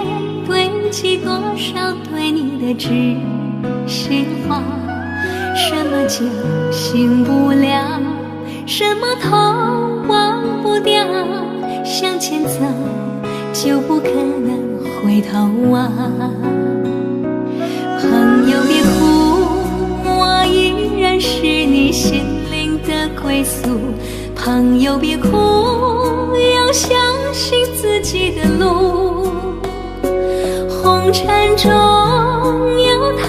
堆积多少对你的知心话，什么叫醒不了，什么痛忘不掉，向前走就不可能回头啊。朋友别哭，我依然是你心灵的归宿。朋友别哭，要相信自己的路。红尘中有太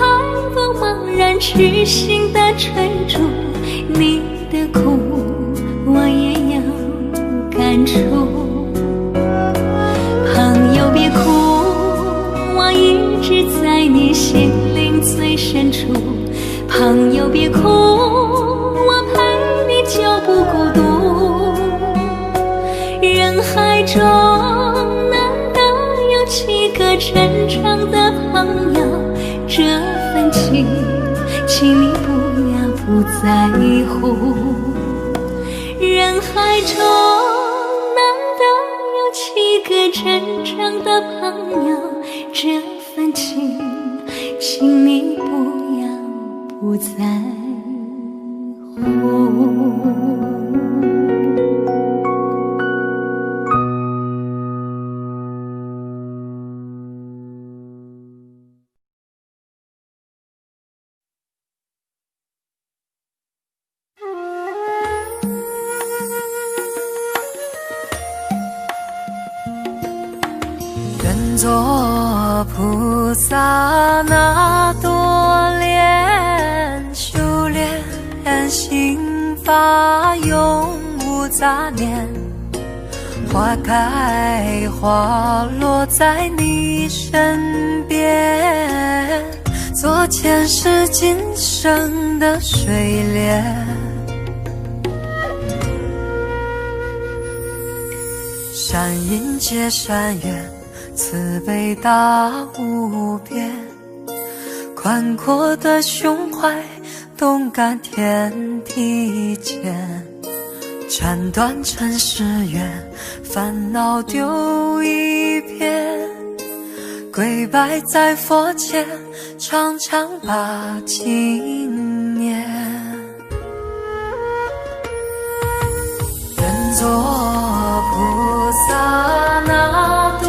多茫然痴心的追逐，你的苦我也有感触。朋友别哭，我一直在你心灵最深处。朋友别哭，我陪你就不孤独。人海中难得有几个真正的朋友，这份情请你不要不在乎。人海中难得有几个真正的朋友，这份情请你不要不在乎。愿做菩萨那朵莲，修炼心法永无杂念，花开花落在你身边，做前世今生的水莲。善因结善缘，慈悲大无边，宽阔的胸怀，动感天地间，斩断尘世缘，烦恼丢一边，跪拜在佛前，常常把经念。愿做菩萨那朵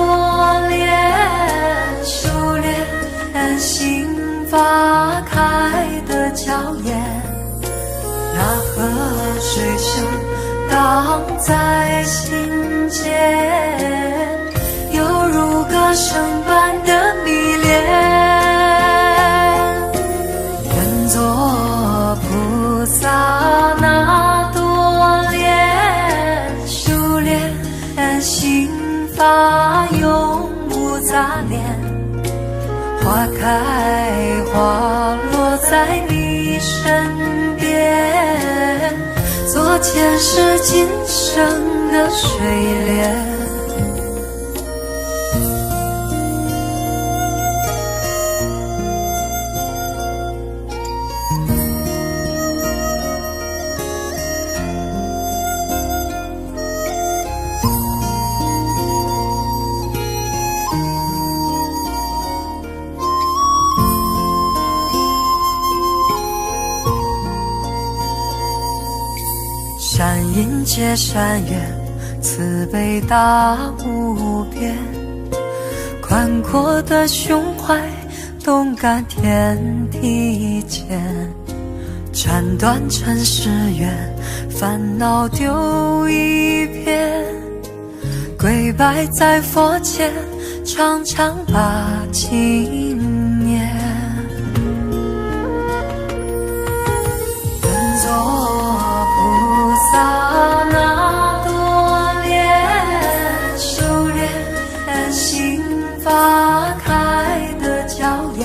莲，修炼心法开的娇艳，那河水声荡在心间，犹如歌声般的迷恋。愿做菩萨那朵莲，修炼心法永无杂念，花开花落在你身边，做前世今生的水莲。善因结善缘，慈悲大无边，宽阔的胸怀，动感天地间，斩断尘世缘，烦恼丢一边，跪拜在佛前，常常把经念。愿做菩萨那朵莲，修炼心法开的娇艳，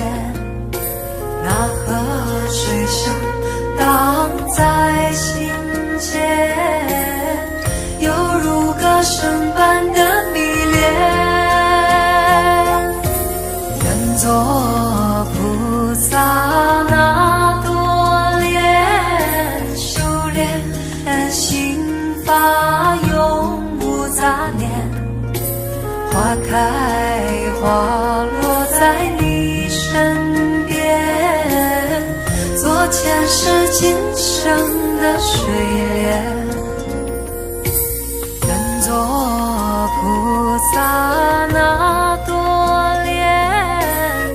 那河水声荡在心间，犹如歌声般的迷恋。愿做前世今生的水莲，愿做菩萨那朵莲，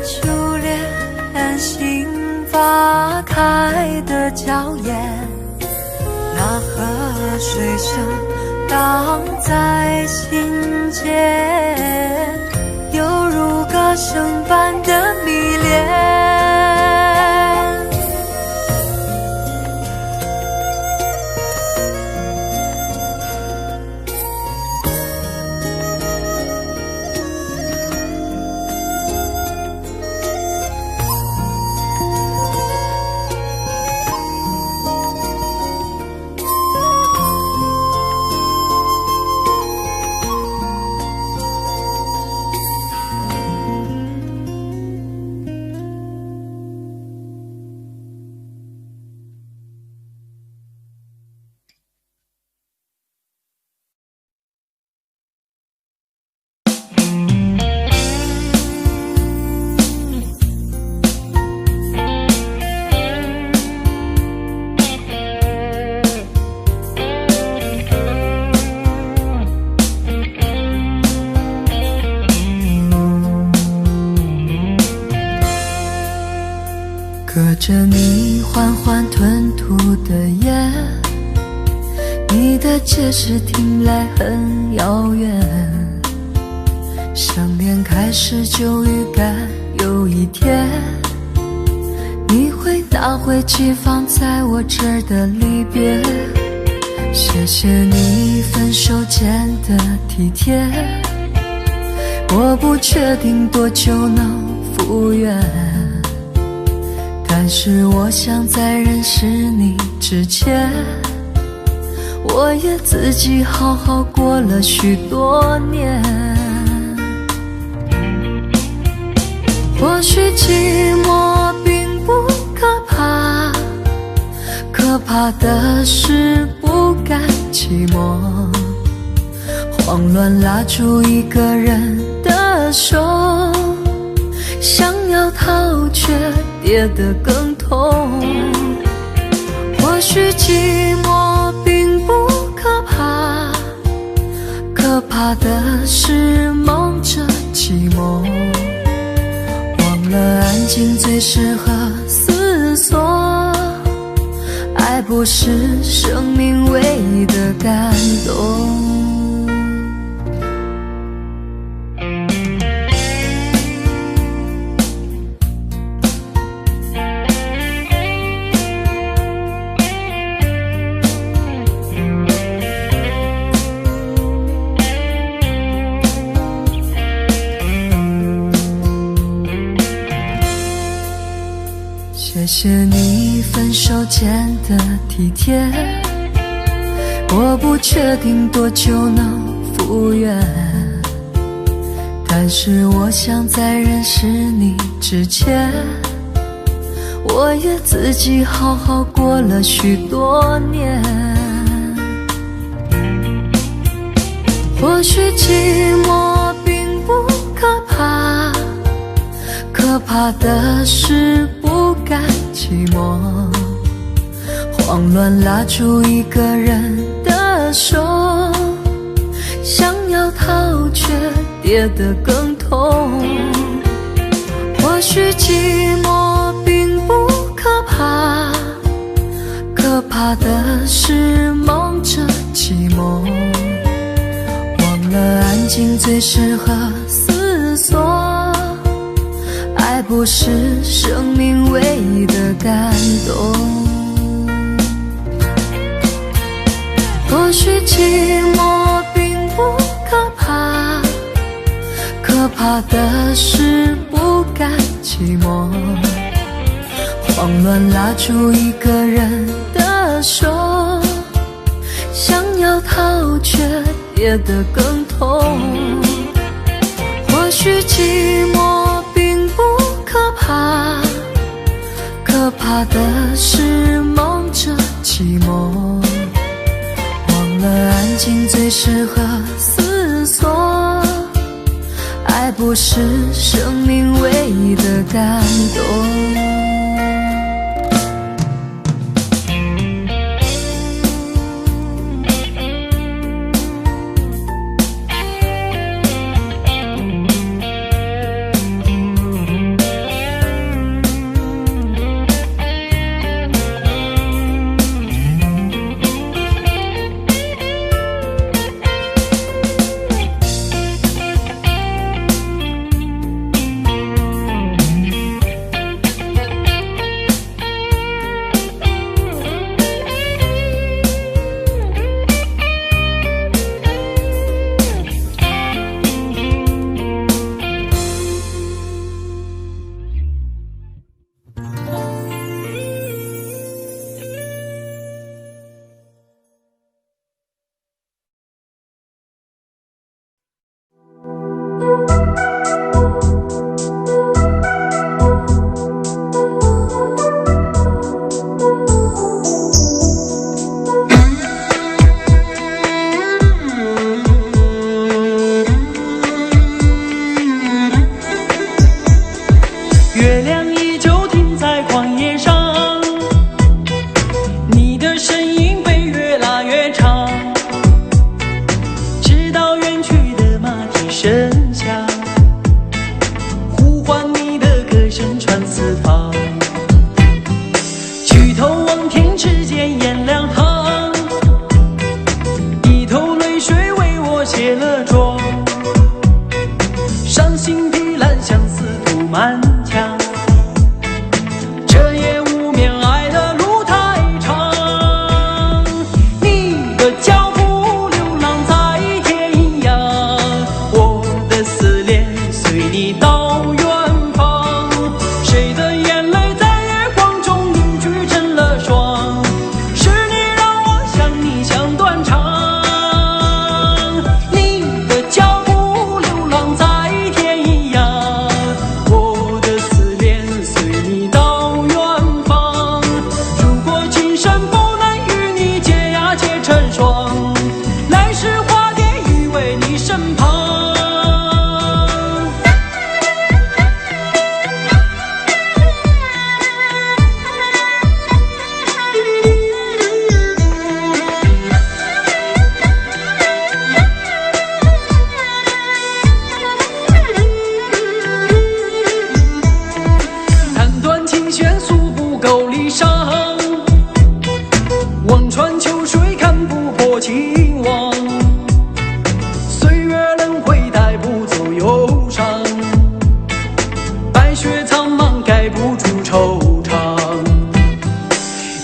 修炼心花开的娇艳，那河水声荡在心间，犹如歌声般的迷恋。隔着你缓缓吞吐的烟，你的解释听来很遥远，想念开始就预感有一天你会拿回寄放在我这儿的离别。谢谢你分手前的体贴，我不确定多久能复原，但是我想在认识你之前，我也自己好好过了许多年。或许寂寞并不可怕，可怕的是不甘寂寞，慌乱拉住一个人的手，想要逃却跌得更痛。或许寂寞并不可怕，可怕的是忙着寂寞，忘了安静最适合思索，爱不是生命唯一的感动。谢谢你分手前的体贴，我不确定多久能复原，但是我想在认识你之前，我也自己好好过了许多年。或许寂寞并不可怕，可怕的是不甘寂寞，慌乱拉住一个人的手，想要逃却跌得更痛。或许寂寞并不可怕，可怕的是忙着寂寞，忘了安静最适合思索，爱不是生命唯一的感动。或许寂寞并不可怕，可怕的是不甘寂寞，慌乱拉住一个人的手，想要逃却跌得更痛。或许寂寞并不可怕，可怕的是忙着寂寞，忘了安静最适合思索，爱不是生命唯一的感动。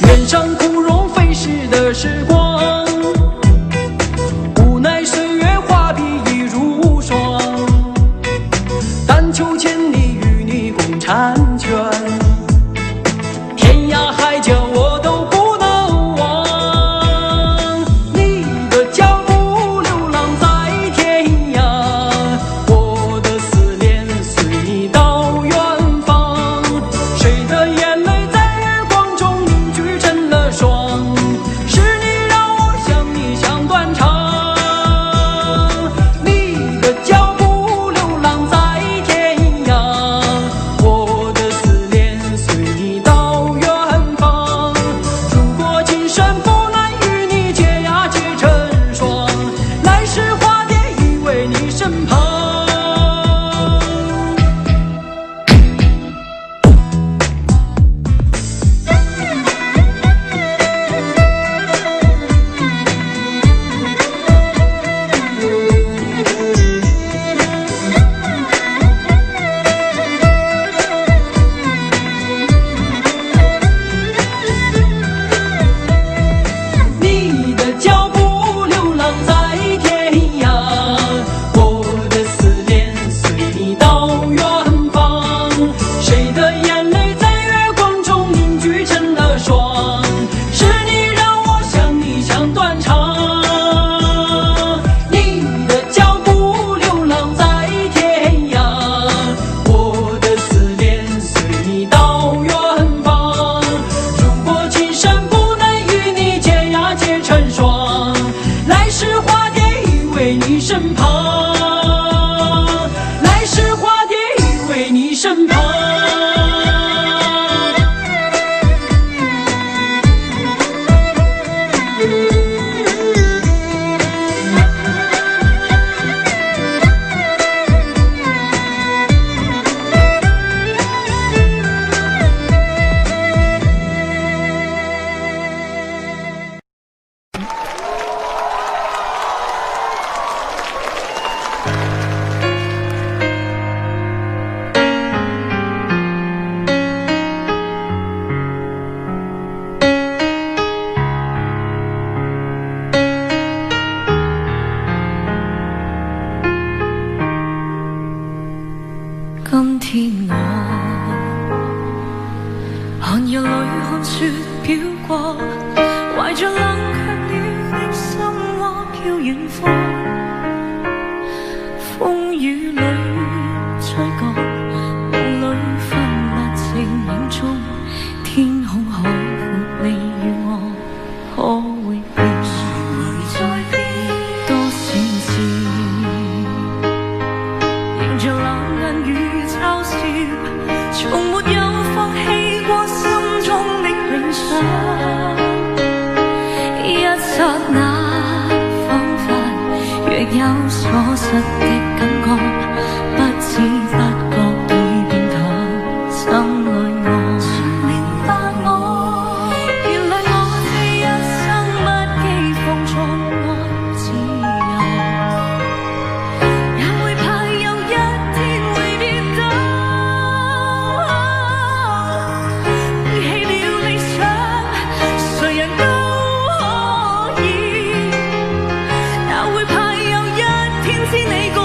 面上枯荣飞逝的时光，无奈岁月画笔已如霜，但求千里与你共婵娟，天涯海角我都不能忘。你的脚步流浪在天涯，我的思念随你到远方。谁的眼泪在月光中凝聚成了霜，是你让我想你想断肠。你的脚步流浪在天涯，我的思念随你到远方。如果今生不能与你结呀结成双，来世化蝶依偎你身旁。你的脚步流浪在天涯，我的思念随你到远方。谁的眼泪在月光中凝聚成了霜，是你让我想你想断肠。你的脚步流浪在天涯，我的思念随你到远方。如果今生不能与你结呀结成双，来世化蝶依偎你身旁。来世化蝶依偎你身旁。今天我寒夜里看雪飄過，懷着冷卻了的心窩飄遠方。風雨裏吹過，夢裏分不清影蹤，天空海闊，你與我可會變？誰會在變？多少次迎着冷眼與嘲笑，從沒有放棄過心中的理想。一剎那，彷彿若有所失的感覺，不知不覺已變淡，心裏我全明白我，原來我這一生不羈放縱愛自由，也會怕有一天會跌倒。背棄了理想，誰人都可以，也會怕有一天知你共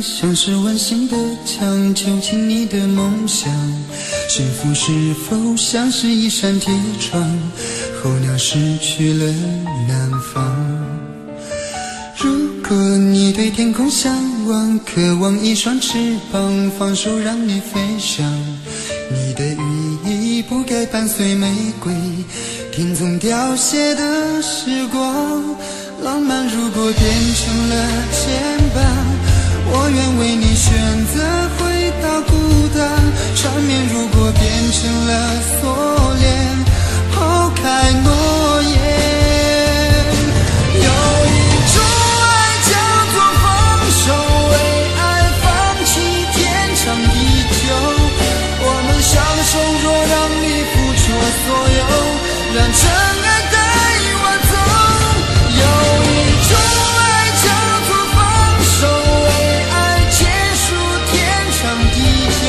堂，像是温馨的墙，囚禁你的梦想。幸福是否像是一扇铁窗，候鸟失去了南方。如果你对天空向往，渴望一双翅膀，放手让你飞翔。你的羽翼不该伴随玫瑰，听从凋谢的时光。浪漫如果变成了牵绊，我愿为你选择回到孤单。缠绵如果变成了锁链，抛开诺言。有一种爱叫做放手，为爱放弃天长地久。我们相守，若让你付出所有，让真爱带我走。有一种爱叫做放手，为爱结束天长地久。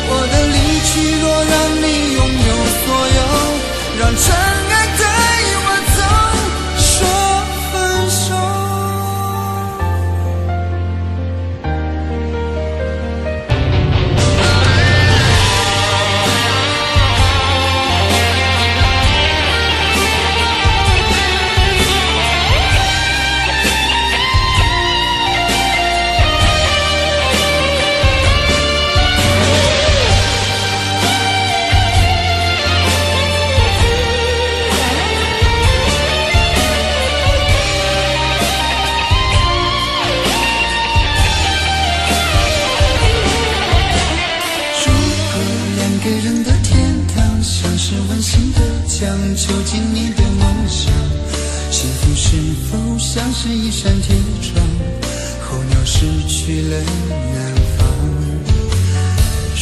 我的离去若让你拥有所有，让真爱带我走，说分手。囚禁你的梦想，幸福是否像是一扇铁窗，候鸟失去了南方。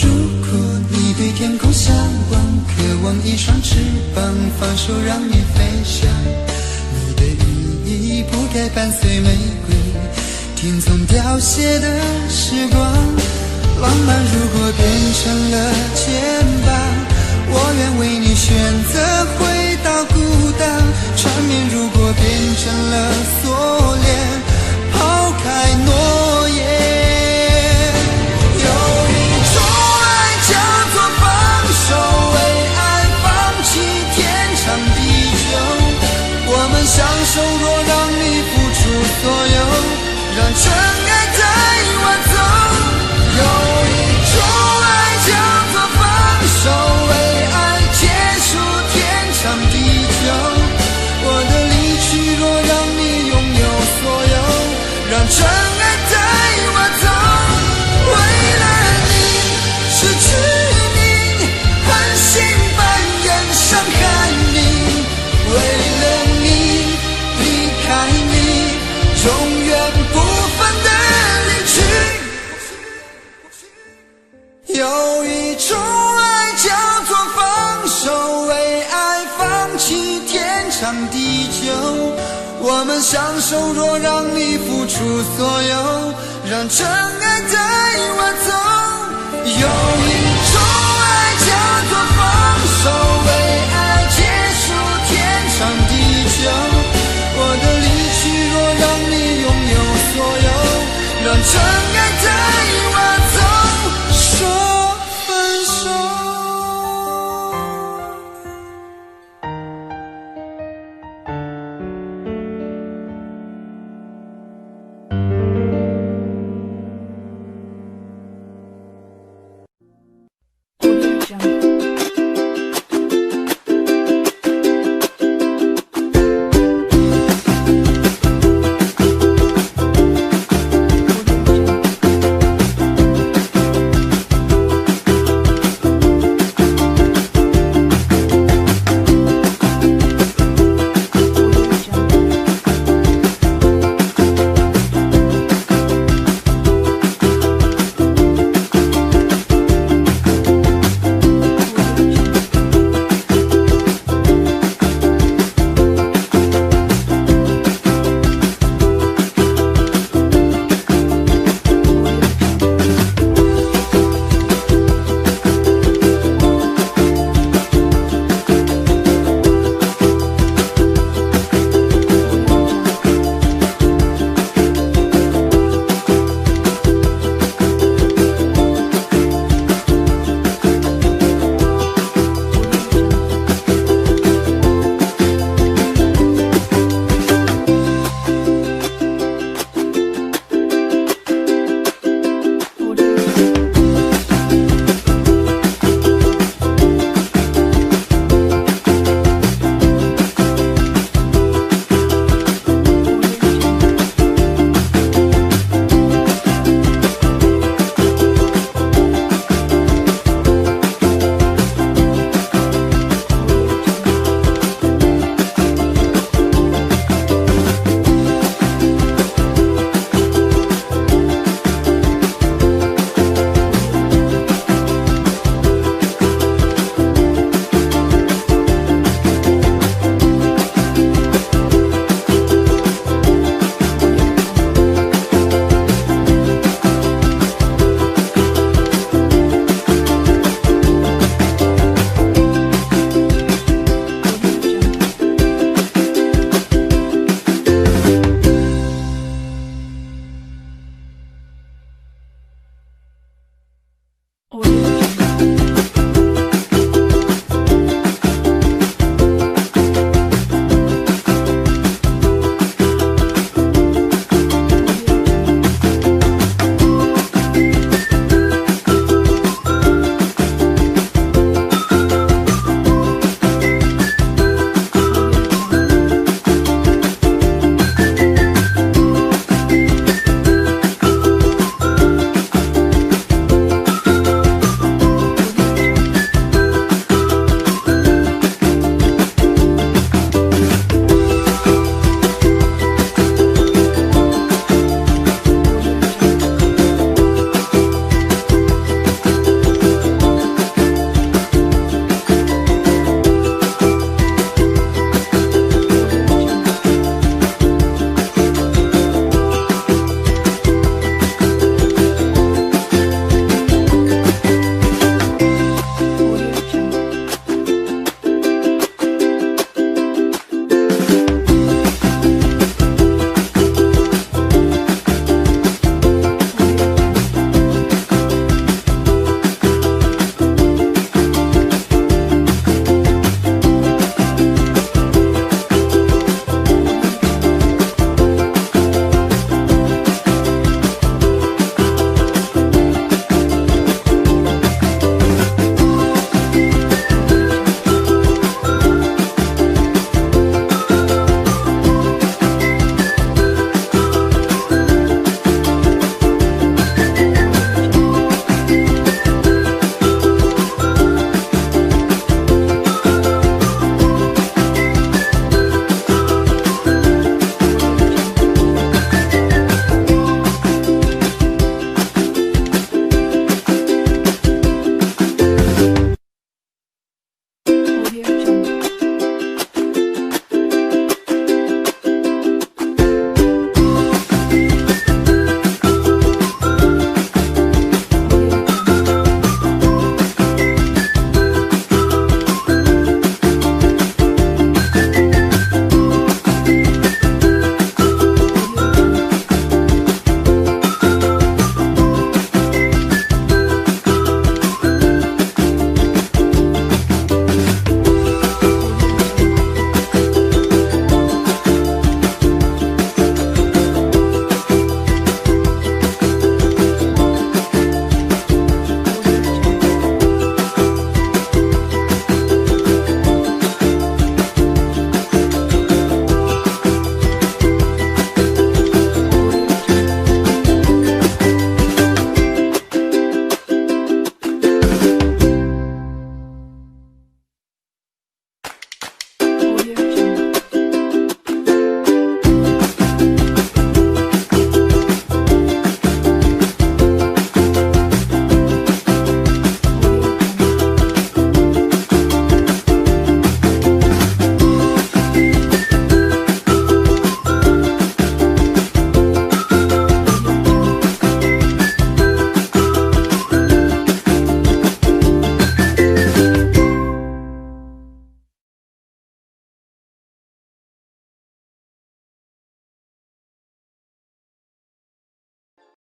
如果你对天空向往，渴望一双翅膀，放手让你飞翔。你的羽翼不该伴随玫瑰，听从凋谢的时光。浪漫如果变成了牵绊，我愿为你选择回到孤单。缠绵如果变成了锁链，抛开诺言。有一种爱叫做放手，为爱放弃天长地久。我们相守，若让你付出所有，让真爱带我走。有一种爱叫做放手，为爱结束天长地久。我的离去若让你拥有所有，让真爱带我走。为了你失去你，狠心扮演伤害你。为了你离开你，永远不分的离去。有一种爱叫做放手，为爱放弃天长地久。我们相守，若让你付出所有，让真爱带我走。有一